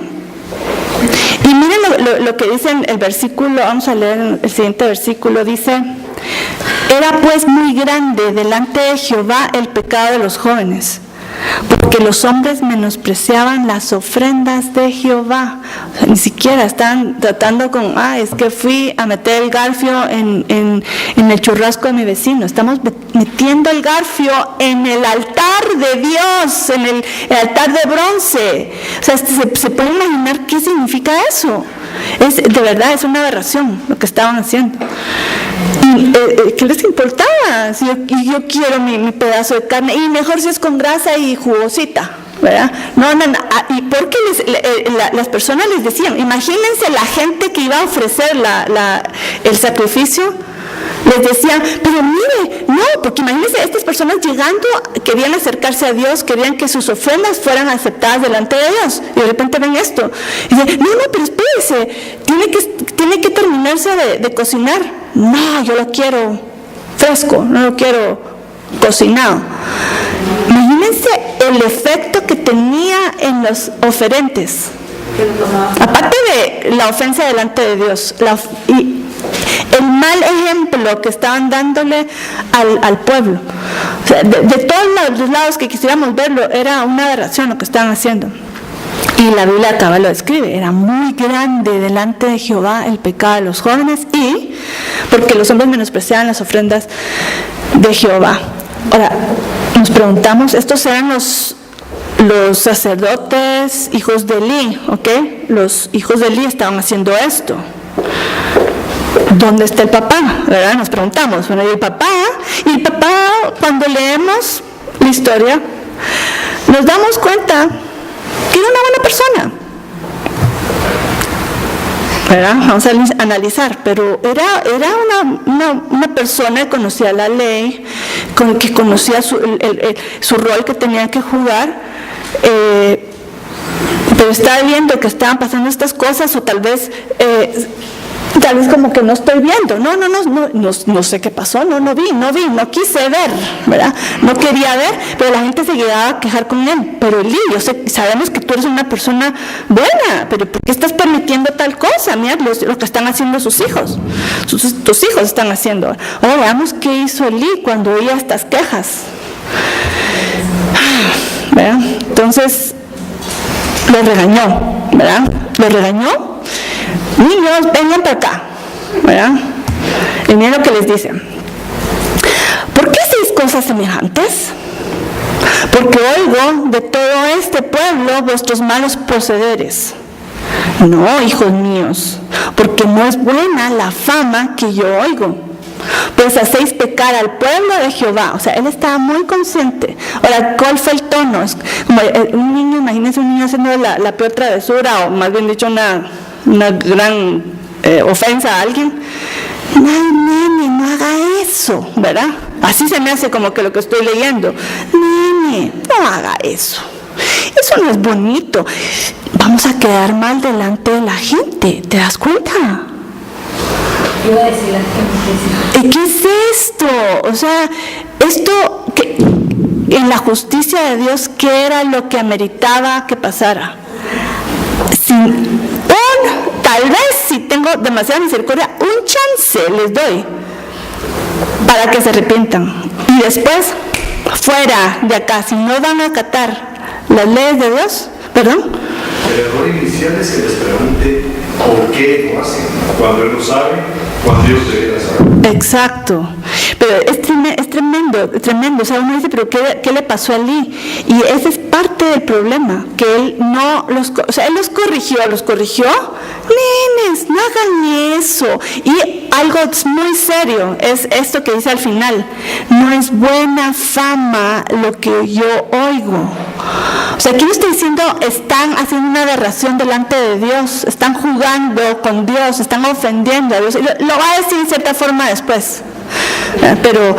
Y miren lo que dice el versículo, vamos a leer el siguiente versículo, dice: era pues muy grande delante de Jehová el pecado de los jóvenes, porque los hombres menospreciaban las ofrendas de Jehová. O sea, ni siquiera están tratando con, es que fui a meter el garfio en el churrasco de mi vecino. Estamos metiendo el garfio en el altar de Dios, en el altar de bronce. O sea, se puede imaginar qué significa eso. De verdad, es una aberración lo que estaban haciendo. Y ¿qué les importaba? Si yo quiero mi pedazo de carne, y mejor si es con grasa y jugosita, ¿verdad? No. Y porque las personas les decían, imagínense la gente que iba a ofrecer el sacrificio, les decían, pero mire, no, porque imagínense, estas personas llegando, querían acercarse a Dios, querían que sus ofrendas fueran aceptadas delante de Dios, y de repente ven esto, y dicen, no, pero espérese, tiene que terminarse de cocinar. No, yo lo quiero fresco, no lo quiero cocinado. Imagínense el efecto que tenía en los oferentes, aparte de la ofensa delante de Dios, y el mal ejemplo que estaban dándole al pueblo. O sea, de todos los lados que quisiéramos verlo, era una aberración lo que estaban haciendo. Y la Biblia acá lo describe, era muy grande delante de Jehová el pecado de los jóvenes, y porque los hombres menospreciaban las ofrendas de Jehová. Ahora, nos preguntamos, estos eran los sacerdotes hijos de Elí, ¿ok? Los hijos de Elí estaban haciendo esto. ¿Dónde está el papá? ¿Verdad? Nos preguntamos. Bueno, y el papá, cuando leemos la historia, nos damos cuenta que era una buena persona, ¿verdad? Vamos a analizar, pero era una persona que conocía la ley, que conocía su rol que tenía que jugar, pero estaba viendo que estaban pasando estas cosas, o tal vez como que no estoy viendo, no sé qué pasó, no vi, no quise ver, ¿verdad? No quería ver, pero la gente se llegaba a quejar con él. Pero Elí, sabemos que tú eres una persona buena, pero ¿por qué estás permitiendo tal cosa? Mira lo que están haciendo sus hijos, tus hijos están haciendo. Ahora veamos qué hizo Elí cuando oía estas quejas, ¿verdad? Entonces lo regañó, ¿verdad? Niños, vengan para acá, ¿verdad? Y miren lo que les dice. ¿Por qué hacéis cosas semejantes? Porque oigo de todo este pueblo vuestros malos procederes. No, hijos míos, porque no es buena la fama que yo oigo. Pues hacéis pecar al pueblo de Jehová. O sea, él estaba muy consciente. Ahora, ¿cuál fue el tono? Es como un niño, imagínense un niño haciendo la peor travesura, o más bien dicho una gran ofensa a alguien. Ay, nene, no haga eso, ¿verdad? Así se me hace como que lo que estoy leyendo. Nene, no haga eso. Eso no es bonito. Vamos a quedar mal delante de la gente. ¿Te das cuenta? Iba a decir la gente. ¿Qué es esto? O sea, esto que en la justicia de Dios, ¿qué era lo que ameritaba que pasara? Tal vez, si tengo demasiada misericordia, un chance les doy para que se arrepientan. Y después, fuera de acá, si no van a acatar las leyes de Dios, ¿perdón? El error inicial es que les pregunte por qué lo hacen, cuando él lo sabe, cuando Dios debería saber. Exacto. Pero es tremendo. O sea, uno dice, pero ¿qué le pasó a Elí? Y ese es parte del problema, que él él los corrigió. Nenes, no hagan eso. Y algo muy serio es esto que dice al final: no es buena fama lo que yo oigo. O sea, aquí no está diciendo están haciendo una aberración delante de Dios, están jugando con Dios, están ofendiendo a Dios. Lo va a decir en cierta forma después. Pero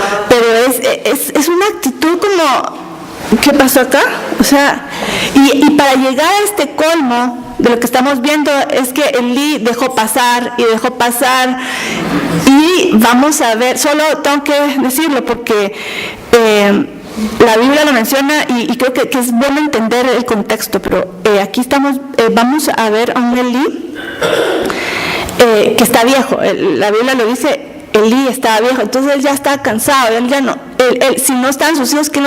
es una actitud como, ¿qué pasó acá? O sea, y para llegar a este colmo de lo que estamos viendo es que Elí dejó pasar, y vamos a ver, solo tengo que decirlo porque la Biblia lo menciona y creo que es bueno entender el contexto, pero aquí vamos a ver a un Elí que está viejo. La Biblia lo dice, Elí estaba viejo, entonces él ya estaba cansado, él ya no, si no estaban sus hijos, ¿quién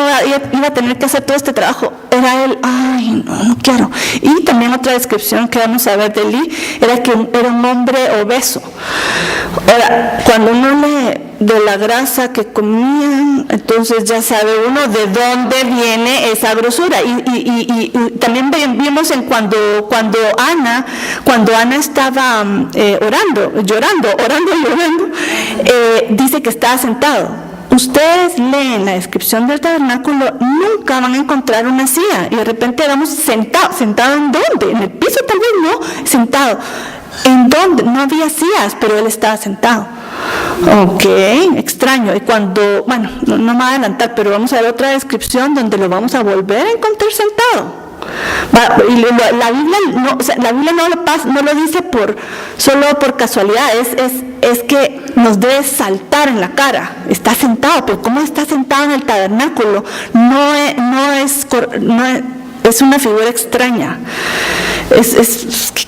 iba a tener que hacer todo este trabajo? Era él. Ay, no quiero. Y también otra descripción que vamos a ver de Elí era que era un hombre obeso. Ahora, cuando uno lee de la grasa que comían, entonces ya sabe uno de dónde viene esa grosura. Y también vimos en cuando Ana estaba llorando, dice que estaba sentado. Ustedes leen la descripción del tabernáculo, nunca van a encontrar una silla. Y de repente vamos ¿sentado en dónde? En el piso tal vez, no, sentado. ¿En dónde? No había sillas, pero él estaba sentado. Ok, extraño. Y cuando, bueno, no me voy a adelantar, pero vamos a ver otra descripción donde lo vamos a volver a encontrar sentado. Y la Biblia no lo dice solo por casualidad, es que nos debe saltar en la cara. Está sentado, pero ¿cómo está sentado en el tabernáculo? Es una figura extraña.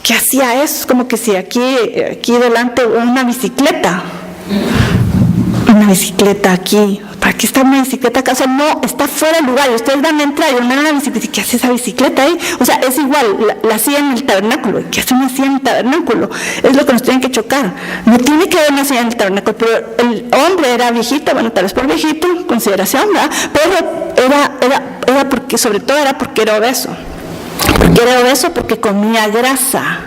¿Qué hacía eso? Es como que si aquí delante una bicicleta aquí. ¿Para qué está una bicicleta acá? O sea, no, está fuera de lugar. Ustedes van a entrar y van a una bicicleta. ¿Qué hace esa bicicleta ahí? O sea, es igual, la silla en el tabernáculo. ¿Qué hace una silla en el tabernáculo? Es lo que nos tienen que chocar. No tiene que haber una silla en el tabernáculo, pero el hombre era viejito, bueno, tal vez por viejito, consideración, ¿verdad? Pero era porque, sobre todo era porque era obeso. Porque comía grasa,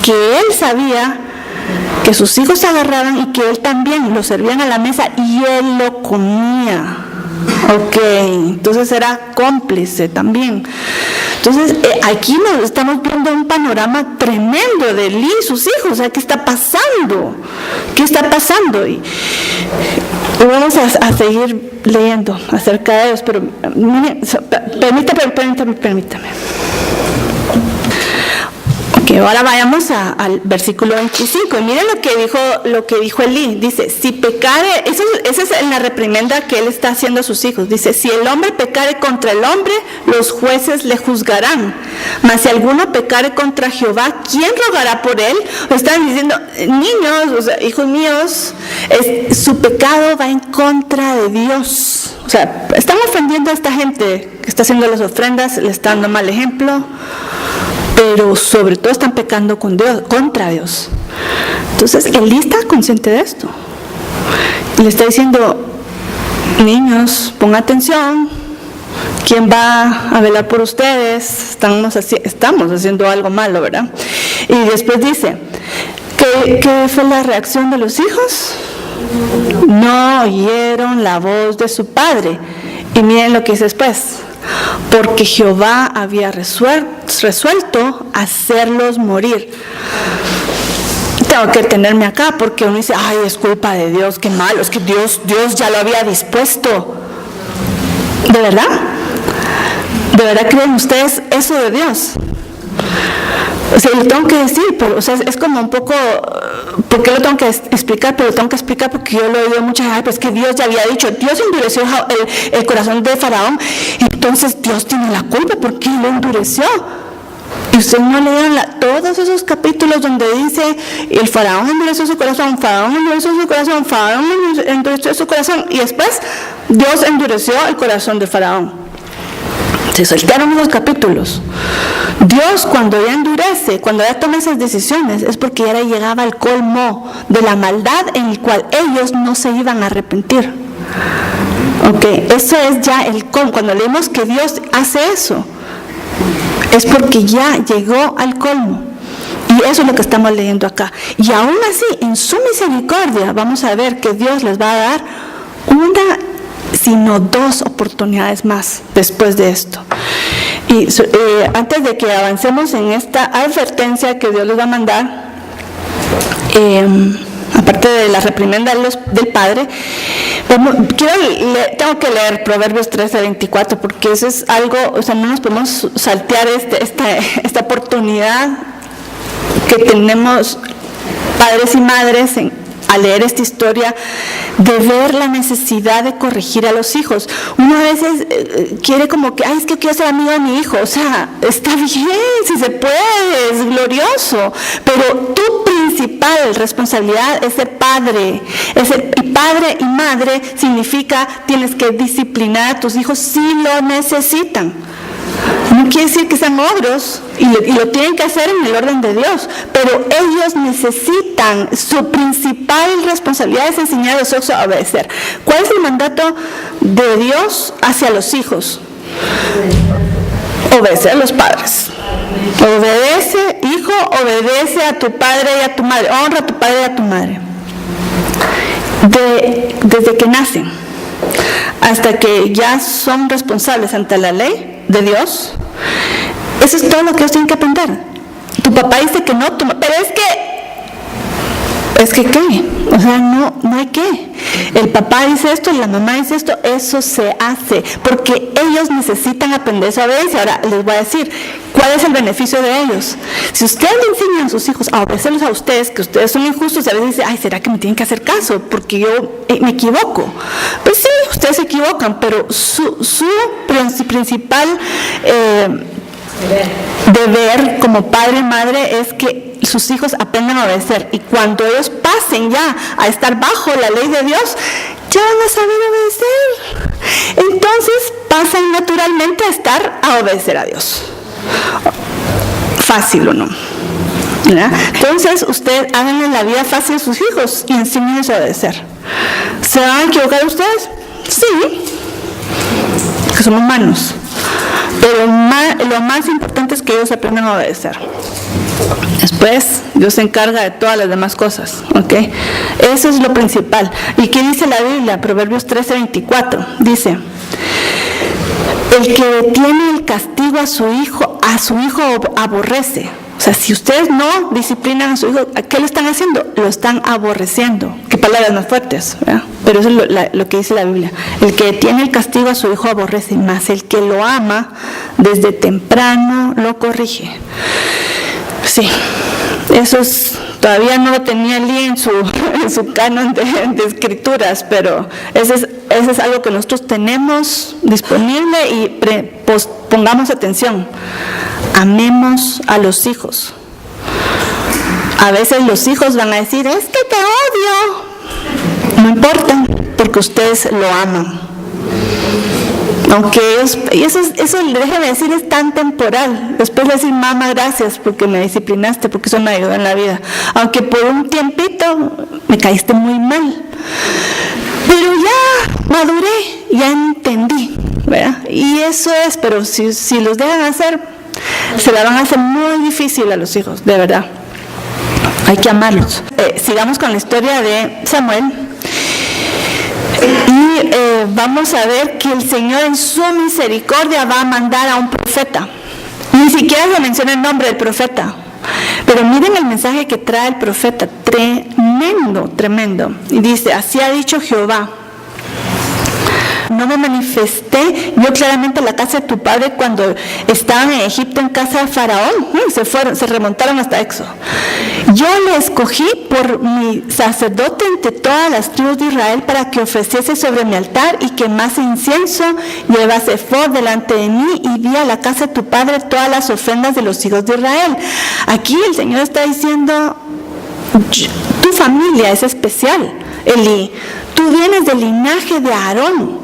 que él sabía que sus hijos agarraban y que él también lo servían a la mesa y él lo comía. Ok, entonces era cómplice también. Entonces aquí nos estamos viendo un panorama tremendo de Elí y sus hijos. O sea, ¿qué está pasando? Y vamos a seguir leyendo acerca de ellos, pero mire, permítame. Okay, ahora vayamos al versículo 25. Y miren lo que dijo Elí. Dice, si pecare, esa es la reprimenda que él está haciendo a sus hijos. Dice, si el hombre pecare contra el hombre, los jueces le juzgarán. Mas si alguno pecare contra Jehová, ¿quién rogará por él? O están diciendo, niños, o sea, hijos míos, su pecado va en contra de Dios. O sea, están ofendiendo a esta gente que está haciendo las ofrendas, le está dando mal ejemplo, pero sobre todo están pecando contra Dios. Entonces Elí está consciente de esto y le está diciendo, niños, pongan atención, ¿quién va a velar por ustedes? Estamos haciendo algo malo, ¿verdad? Y después dice, ¿qué fue la reacción de los hijos? No oyeron la voz de su padre. Y miren lo que dice después, porque Jehová había resuelto hacerlos morir. Tengo que detenerme acá porque uno dice, ay, es culpa de Dios, qué malo, es que Dios ya lo había dispuesto. ¿De verdad? ¿De verdad creen ustedes eso de Dios? O sea, lo tengo que decir, pero, o sea, es como un poco, ¿por qué lo tengo que explicar? Pero lo tengo que explicar porque yo lo he oído muchas veces, pues que Dios ya había dicho, Dios endureció el corazón de Faraón, entonces Dios tiene la culpa, ¿por qué lo endureció? Y ustedes no leyeron todos esos capítulos donde dice, el Faraón endureció su corazón, Faraón endureció su corazón, y después Dios endureció el corazón de Faraón. Se saltaron esos capítulos. Dios cuando ya endurece, cuando ya toma esas decisiones, es porque ya llegaba al colmo de la maldad en el cual ellos no se iban a arrepentir. Ok, eso es ya el colmo. Cuando leemos que Dios hace eso, es porque ya llegó al colmo. Y eso es lo que estamos leyendo acá. Y aún así, en su misericordia, vamos a ver que Dios les va a dar sino 2 oportunidades más después de esto. Y antes de que avancemos en esta advertencia que Dios les va a mandar, aparte de la reprimenda del Padre, tengo que leer Proverbios 13:24 porque eso es algo, o sea, no nos podemos saltear esta oportunidad que tenemos padres y madres al leer esta historia, de ver la necesidad de corregir a los hijos. Uno a veces quiere como que, es que quiero ser amigo de mi hijo, o sea, está bien, si se puede, es glorioso, pero tu principal responsabilidad es ser padre. Y padre y madre significa tienes que disciplinar a tus hijos si lo necesitan. No quiere decir que sean ogros y lo tienen que hacer en el orden de Dios, pero ellos necesitan, su principal responsabilidad es enseñar a los hijos a obedecer. ¿Cuál es el mandato de Dios hacia los hijos? Obedecer a los padres. Obedece, hijo, obedece a tu padre y a tu madre. Honra a tu padre y a tu madre. Desde que nacen hasta que ya son responsables ante la ley de Dios, eso es todo lo que ellos tienen que aprender. Tu papá dice que no, pero es que ¿qué? O sea, no hay qué. El papá dice esto, la mamá dice esto, eso se hace, porque ellos necesitan aprender esa obediencia. Ahora, les voy a decir, ¿cuál es el beneficio de ellos? Si ustedes le enseñan a sus hijos a obedecerlos a ustedes, que ustedes son injustos, y a veces dicen, ay, ¿será que me tienen que hacer caso? Porque yo me equivoco. Pues sí, ustedes se equivocan, pero su principal deber como padre y madre es que sus hijos aprendan a obedecer, y cuando ellos pasen ya a estar bajo la ley de Dios, ya van a saber obedecer. Entonces pasan naturalmente a obedecer a Dios. Fácil o no, ¿verdad? Entonces ustedes háganle la vida fácil a sus hijos y enséñenles a obedecer. ¿Se van a equivocar ustedes? Sí, que son humanos, pero lo más importante es que ellos aprendan a obedecer. Después Dios se encarga de todas las demás cosas, ¿ok? Eso es lo principal. ¿Y qué dice la Biblia? Proverbios 13:24 dice: el que detiene el castigo a su hijo aborrece. O sea, si ustedes no disciplinan a su hijo, ¿qué lo están haciendo? Lo están aborreciendo. Qué palabras más fuertes, ¿verdad? Pero eso es lo que dice la Biblia. El que detiene el castigo a su hijo aborrece, más el que lo ama desde temprano lo corrige. Sí, eso es, todavía no lo tenía Lee en su canon de escrituras, pero eso es algo que nosotros tenemos disponible y pongamos atención. Amemos a los hijos. A veces los hijos van a decir, es que te odio. No importa, porque ustedes lo aman. Aunque ellos, y eso déjeme decir, es tan temporal. Después le decir, mamá, gracias porque me disciplinaste, porque eso me ayudó en la vida. Aunque por un tiempito me caíste muy mal. Pero ya maduré, ya entendí, ¿verdad? Y eso es, pero si los dejan hacer, se la van a hacer muy difícil a los hijos, de verdad. Hay que amarlos. Sigamos con la historia de Samuel. Y vamos a ver que el Señor en su misericordia va a mandar a un profeta. Ni siquiera se menciona el nombre del profeta. Pero miren el mensaje que trae el profeta. Tremendo, tremendo. Y dice, así ha dicho Jehová: no me manifesté yo claramente en la casa de tu padre cuando estaban en Egipto en casa de Faraón. Se remontaron hasta Éxodo. Yo le escogí por mi sacerdote entre todas las tribus de Israel para que ofreciese sobre mi altar y quemase incienso, llevase ephod delante de mí, y di a la casa de tu padre todas las ofrendas de los hijos de Israel. Aquí el Señor está diciendo, tu familia es especial, Elí. Tú vienes del linaje de Aarón.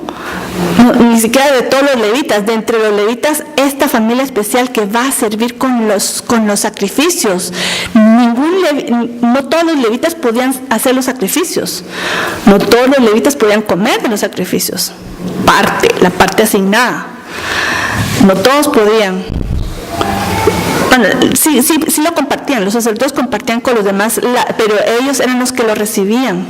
No, ni siquiera de todos los levitas, de entre los levitas, esta familia especial que va a servir con los sacrificios. No todos los levitas podían hacer los sacrificios, no todos los levitas podían comer de los sacrificios, la parte asignada, no todos podían. Bueno, sí lo compartían, los sacerdotes compartían con los demás, pero ellos eran los que lo recibían,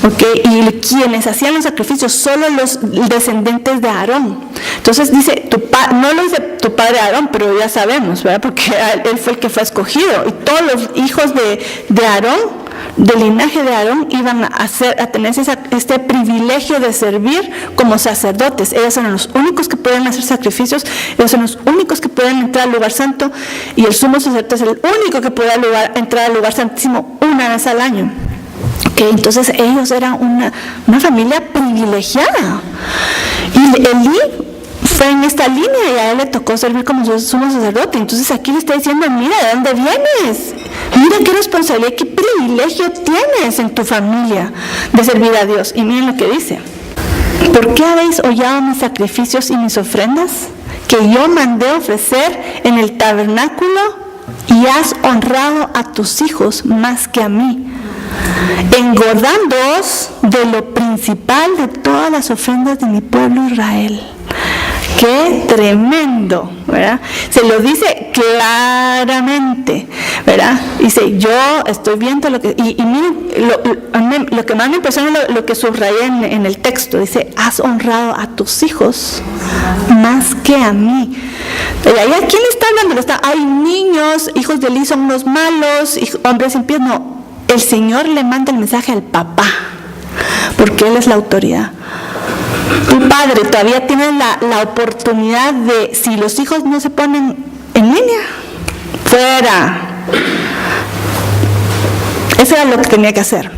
¿okay? Y quienes hacían los sacrificios, solo los descendientes de Aarón. Entonces dice, no lo dice tu padre Aarón, pero ya sabemos, ¿verdad? Porque él fue el que fue escogido, y todos los hijos de Aarón, del linaje de Aarón, iban a tener este privilegio de servir como sacerdotes. Ellos eran los únicos que pueden hacer sacrificios, ellos eran los únicos que pueden entrar al lugar santo, y el sumo sacerdote es el único que puede entrar al lugar santísimo una vez al año. Okay, entonces ellos eran una familia privilegiada, y Elí fue en esta línea y a él le tocó servir como sumo sacerdote. Entonces aquí le está diciendo, mira, ¿de dónde vienes? Mira qué responsabilidad, qué privilegio tienes en tu familia de servir a Dios. Y miren lo que dice. ¿Por qué habéis hollado mis sacrificios y mis ofrendas que yo mandé ofrecer en el tabernáculo y has honrado a tus hijos más que a mí, engordándoos de lo principal de todas las ofrendas de mi pueblo Israel? ¡Qué tremendo! ¿Verdad? Se lo dice claramente, ¿verdad? Dice, yo estoy viendo lo que... Y miren, lo que más me impresiona es lo que subrayé en el texto. Dice, has honrado a tus hijos más que a mí. ¿Y ahí a quién le está hablando? Hay niños, hijos de Eli son los malos, hombres en pie. No, el Señor le manda el mensaje al papá, porque Él es la autoridad. Tu padre todavía tiene la oportunidad de, si los hijos no se ponen en línea, fuera. Eso era lo que tenía que hacer.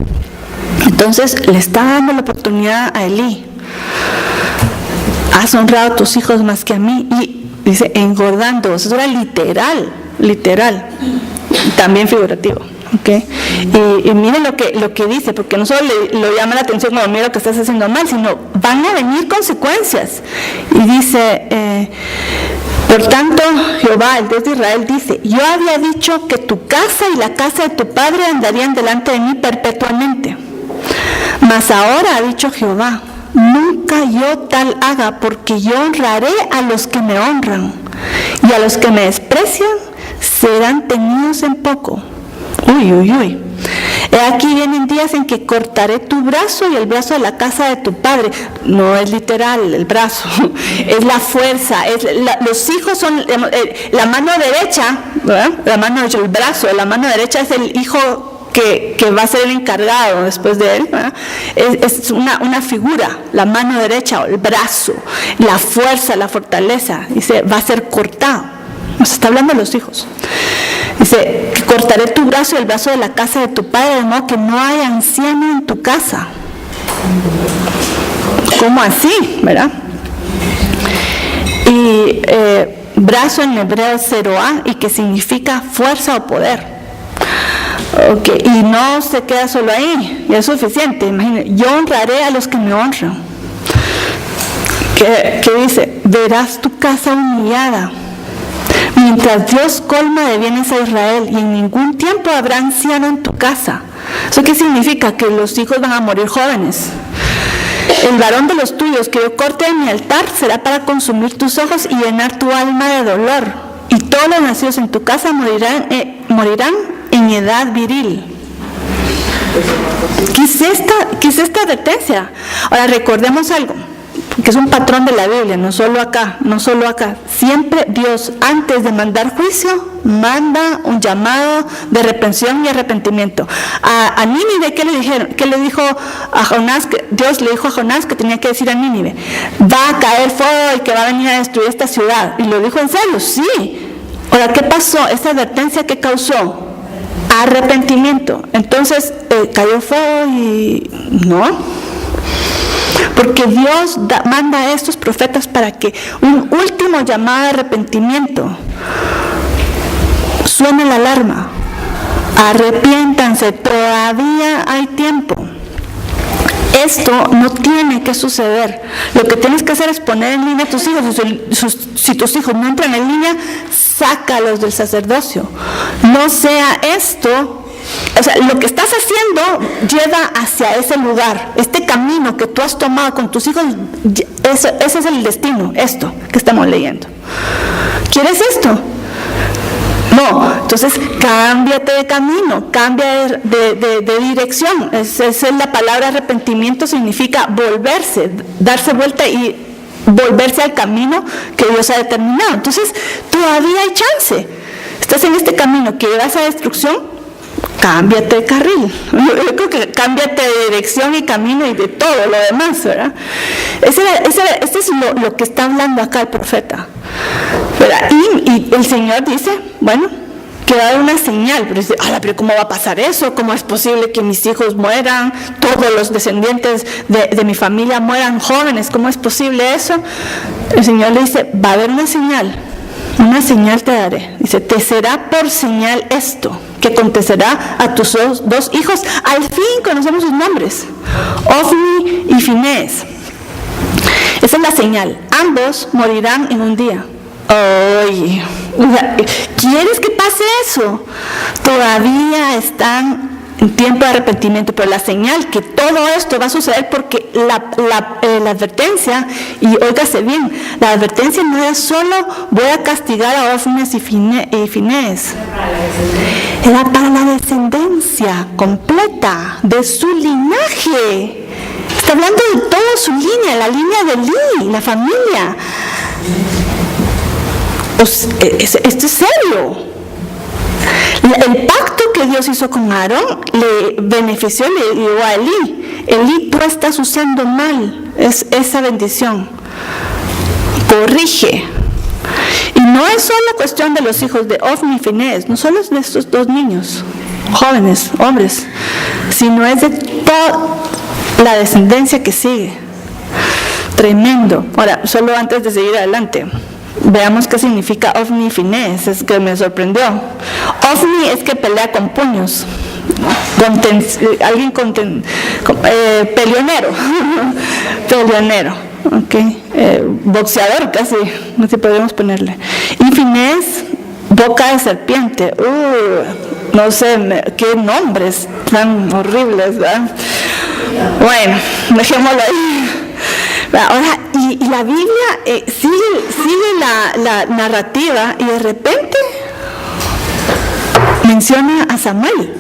Entonces le está dando la oportunidad a Elí. Has honrado a tus hijos más que a mí. Y dice, engordando. Eso era literal, también figurativo. Okay. Y miren lo que dice, porque no solo le llama la atención como mira lo que estás haciendo mal, sino van a venir consecuencias. Y dice, por tanto, Jehová, el Dios de Israel, dice, yo había dicho que tu casa y la casa de tu padre andarían delante de mí perpetuamente. Mas ahora ha dicho Jehová, nunca yo tal haga, porque yo honraré a los que me honran, y a los que me desprecian serán tenidos en poco. Uy. Aquí vienen días en que cortaré tu brazo y el brazo de la casa de tu padre. No es literal el brazo, es la fuerza. Los hijos son la mano derecha, ¿verdad? La mano derecha, el brazo de la mano derecha es el hijo que va a ser el encargado después de él, ¿verdad? Es una figura, la mano derecha, el brazo, la fuerza, la fortaleza. Dice, va a ser cortado. Nos está hablando de los hijos. Dice, cortaré tu brazo y el brazo de la casa de tu padre, de modo que no haya anciano en tu casa. ¿Cómo así? ¿Verdad? Y brazo en hebreo es zeroá, y que significa fuerza o poder. Okay. Y no se queda solo ahí, ya es suficiente. Imagínate, yo honraré a los que me honran. ¿Qué dice? Verás tu casa humillada, mientras Dios colma de bienes a Israel, y en ningún tiempo habrá anciano en tu casa. ¿Eso qué significa? Que los hijos van a morir jóvenes. El varón de los tuyos que yo corte de mi altar será para consumir tus ojos y llenar tu alma de dolor. Y todos los nacidos en tu casa morirán en edad viril. ¿Qué es esta advertencia? Ahora recordemos algo, que es un patrón de la Biblia, no solo acá. Siempre Dios, antes de mandar juicio, manda un llamado de reprensión y arrepentimiento. A Nínive, ¿qué le dijeron? ¿Qué le dijo a Jonás? Dios le dijo a Jonás que tenía que decir a Nínive, va a caer fuego y que va a venir a destruir esta ciudad. Y lo dijo en serio, sí. Ahora, ¿qué pasó? Esa advertencia, ¿qué causó? Arrepentimiento. Entonces, cayó fuego y no. Porque Dios manda a estos profetas para que un último llamado de arrepentimiento suene la alarma. Arrepiéntanse, todavía hay tiempo. Esto no tiene que suceder. Lo que tienes que hacer es poner en línea a tus hijos. Si tus hijos no entran en línea, sácalos del sacerdocio. No sea esto. O sea, lo que estás haciendo lleva hacia ese lugar. Este camino que tú has tomado con tus hijos, ese es el destino, esto que estamos leyendo. ¿Quieres esto? No, entonces cámbiate de camino, cambia de dirección. Esa es la palabra arrepentimiento, significa volverse, darse vuelta y volverse al camino que Dios ha determinado. Entonces, todavía hay chance. Estás en este camino que lleva a esa destrucción, cámbiate de carril. Yo creo que cámbiate de dirección y camino y de todo lo demás, ¿verdad? Este es lo que está hablando acá el profeta, ¿verdad? Y el Señor dice, bueno, que va a dar una señal, pero dice, pero ¿cómo va a pasar eso? ¿Cómo es posible que mis hijos mueran? Todos los descendientes de mi familia mueran jóvenes, ¿cómo es posible eso? El Señor le dice, va a haber una señal te daré. Dice, te será por señal esto, que acontecerá a tus dos hijos. Al fin conocemos sus nombres, Ofni y Finés. Esa es la señal. Ambos morirán en un día. Oye, ¿quieres que pase eso? Todavía están en tiempo de arrepentimiento, pero la señal que todo esto va a suceder porque la advertencia, y óigase bien, la advertencia no es solo voy a castigar a Ofnes y Finés, era para la descendencia completa de su linaje. Está hablando de toda su línea, la línea de Eli, la familia. Pues, esto es serio. El pacto que Dios hizo con Aarón le benefició, le dio a Elí. Elí, tú estás usando mal esa bendición. Corrige. Y no es solo cuestión de los hijos de Ofni y Finés, no solo es de estos dos niños, jóvenes, hombres, sino es de toda la descendencia que sigue. Tremendo. Ahora, solo antes de seguir adelante, veamos qué significa Ofni y Finés, es que me sorprendió. Ofni es que pelea con puños, alguien peleonero, peleonero, boxeador casi, así podríamos ponerle. Y Finés, boca de serpiente, no sé qué nombres tan horribles, ¿verdad? Bueno, dejémoslo ahí. Ahora, y la Biblia sigue la narrativa y de repente menciona a Samuel.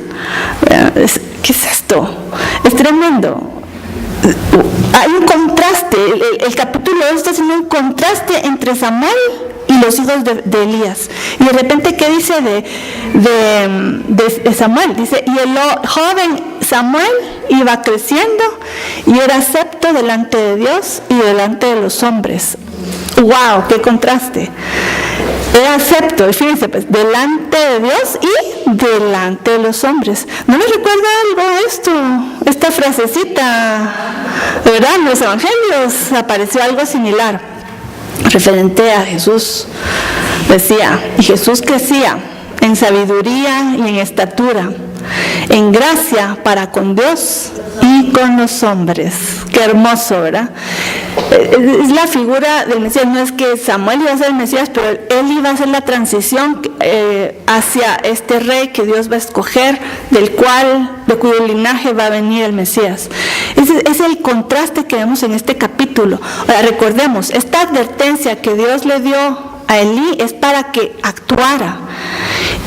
¿Qué es esto? Es tremendo. Hay un contraste, el capítulo 2 está haciendo un contraste entre Samuel y los hijos de Elías. Y de repente, ¿qué dice de Samuel? Dice, y el joven Samuel iba creciendo y era acepto delante de Dios y delante de los hombres. ¡Wow! ¡Qué contraste! Era acepto, fíjense, pues, delante de Dios y delante de los hombres. ¿No les recuerda algo esto? Esta frasecita, ¿verdad? En los evangelios apareció algo similar, referente a Jesús. Decía, y Jesús crecía en sabiduría y en estatura, en gracia para con Dios y con los hombres. Qué hermoso, ¿verdad? Es la figura del Mesías. No es que Samuel iba a ser el Mesías, pero él iba a hacer la transición hacia este rey que Dios va a escoger, de cuyo linaje va a venir el Mesías. Es el contraste que vemos en este capítulo. Ahora, recordemos, esta advertencia que Dios le dio a Elí es para que actuara.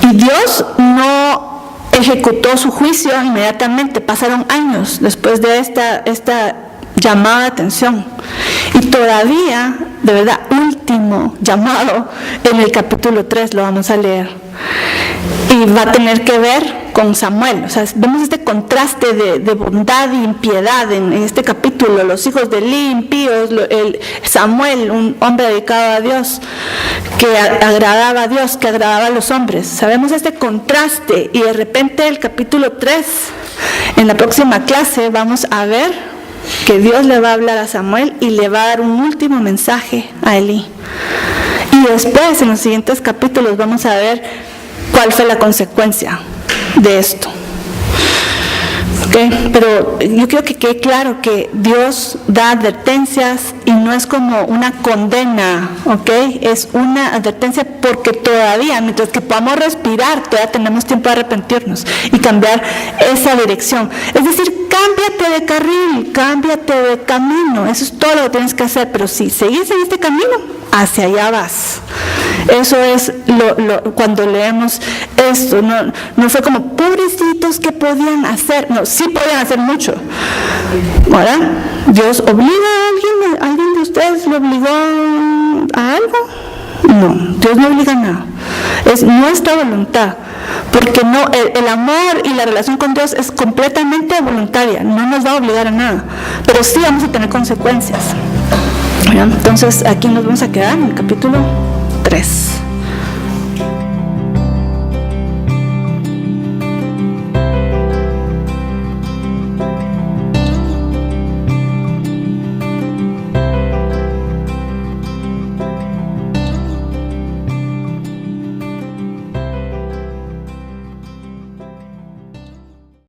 Y Dios no ejecutó su juicio inmediatamente. Pasaron años después de esta llamada de atención. Y todavía, de verdad, último llamado en el capítulo 3 lo vamos a leer. Y va a tener que ver con Samuel. O sea, vemos este contraste de bondad y impiedad en este capítulo. Los hijos de Elí impíos, Samuel, un hombre dedicado a Dios, que agradaba a Dios, que agradaba a los hombres. Sabemos este contraste y de repente el capítulo 3, en la próxima clase vamos a ver que Dios le va a hablar a Samuel y le va a dar un último mensaje a Elí. Y después, en los siguientes capítulos, vamos a ver cuál fue la consecuencia de esto. ¿Okay? Pero yo quiero que quede claro que Dios da advertencias y no es como una condena, ¿okay? Es una advertencia porque todavía, mientras que podamos respirar, todavía tenemos tiempo de arrepentirnos y cambiar esa dirección. Es decir, cámbiate de carril, cámbiate de camino, eso es todo lo que tienes que hacer, pero si seguís en este camino, hacia allá vas. Eso es cuando leemos esto, no fue como pobrecitos que podían hacer, no, sí podían hacer mucho, ¿verdad? Dios obliga a alguien de ustedes, ¿le obligó a algo? No, Dios no obliga a nada, es nuestra voluntad, porque el amor y la relación con Dios es completamente voluntaria, no nos va a obligar a nada, pero sí vamos a tener consecuencias. Entonces aquí nos vamos a quedar en el capítulo 3.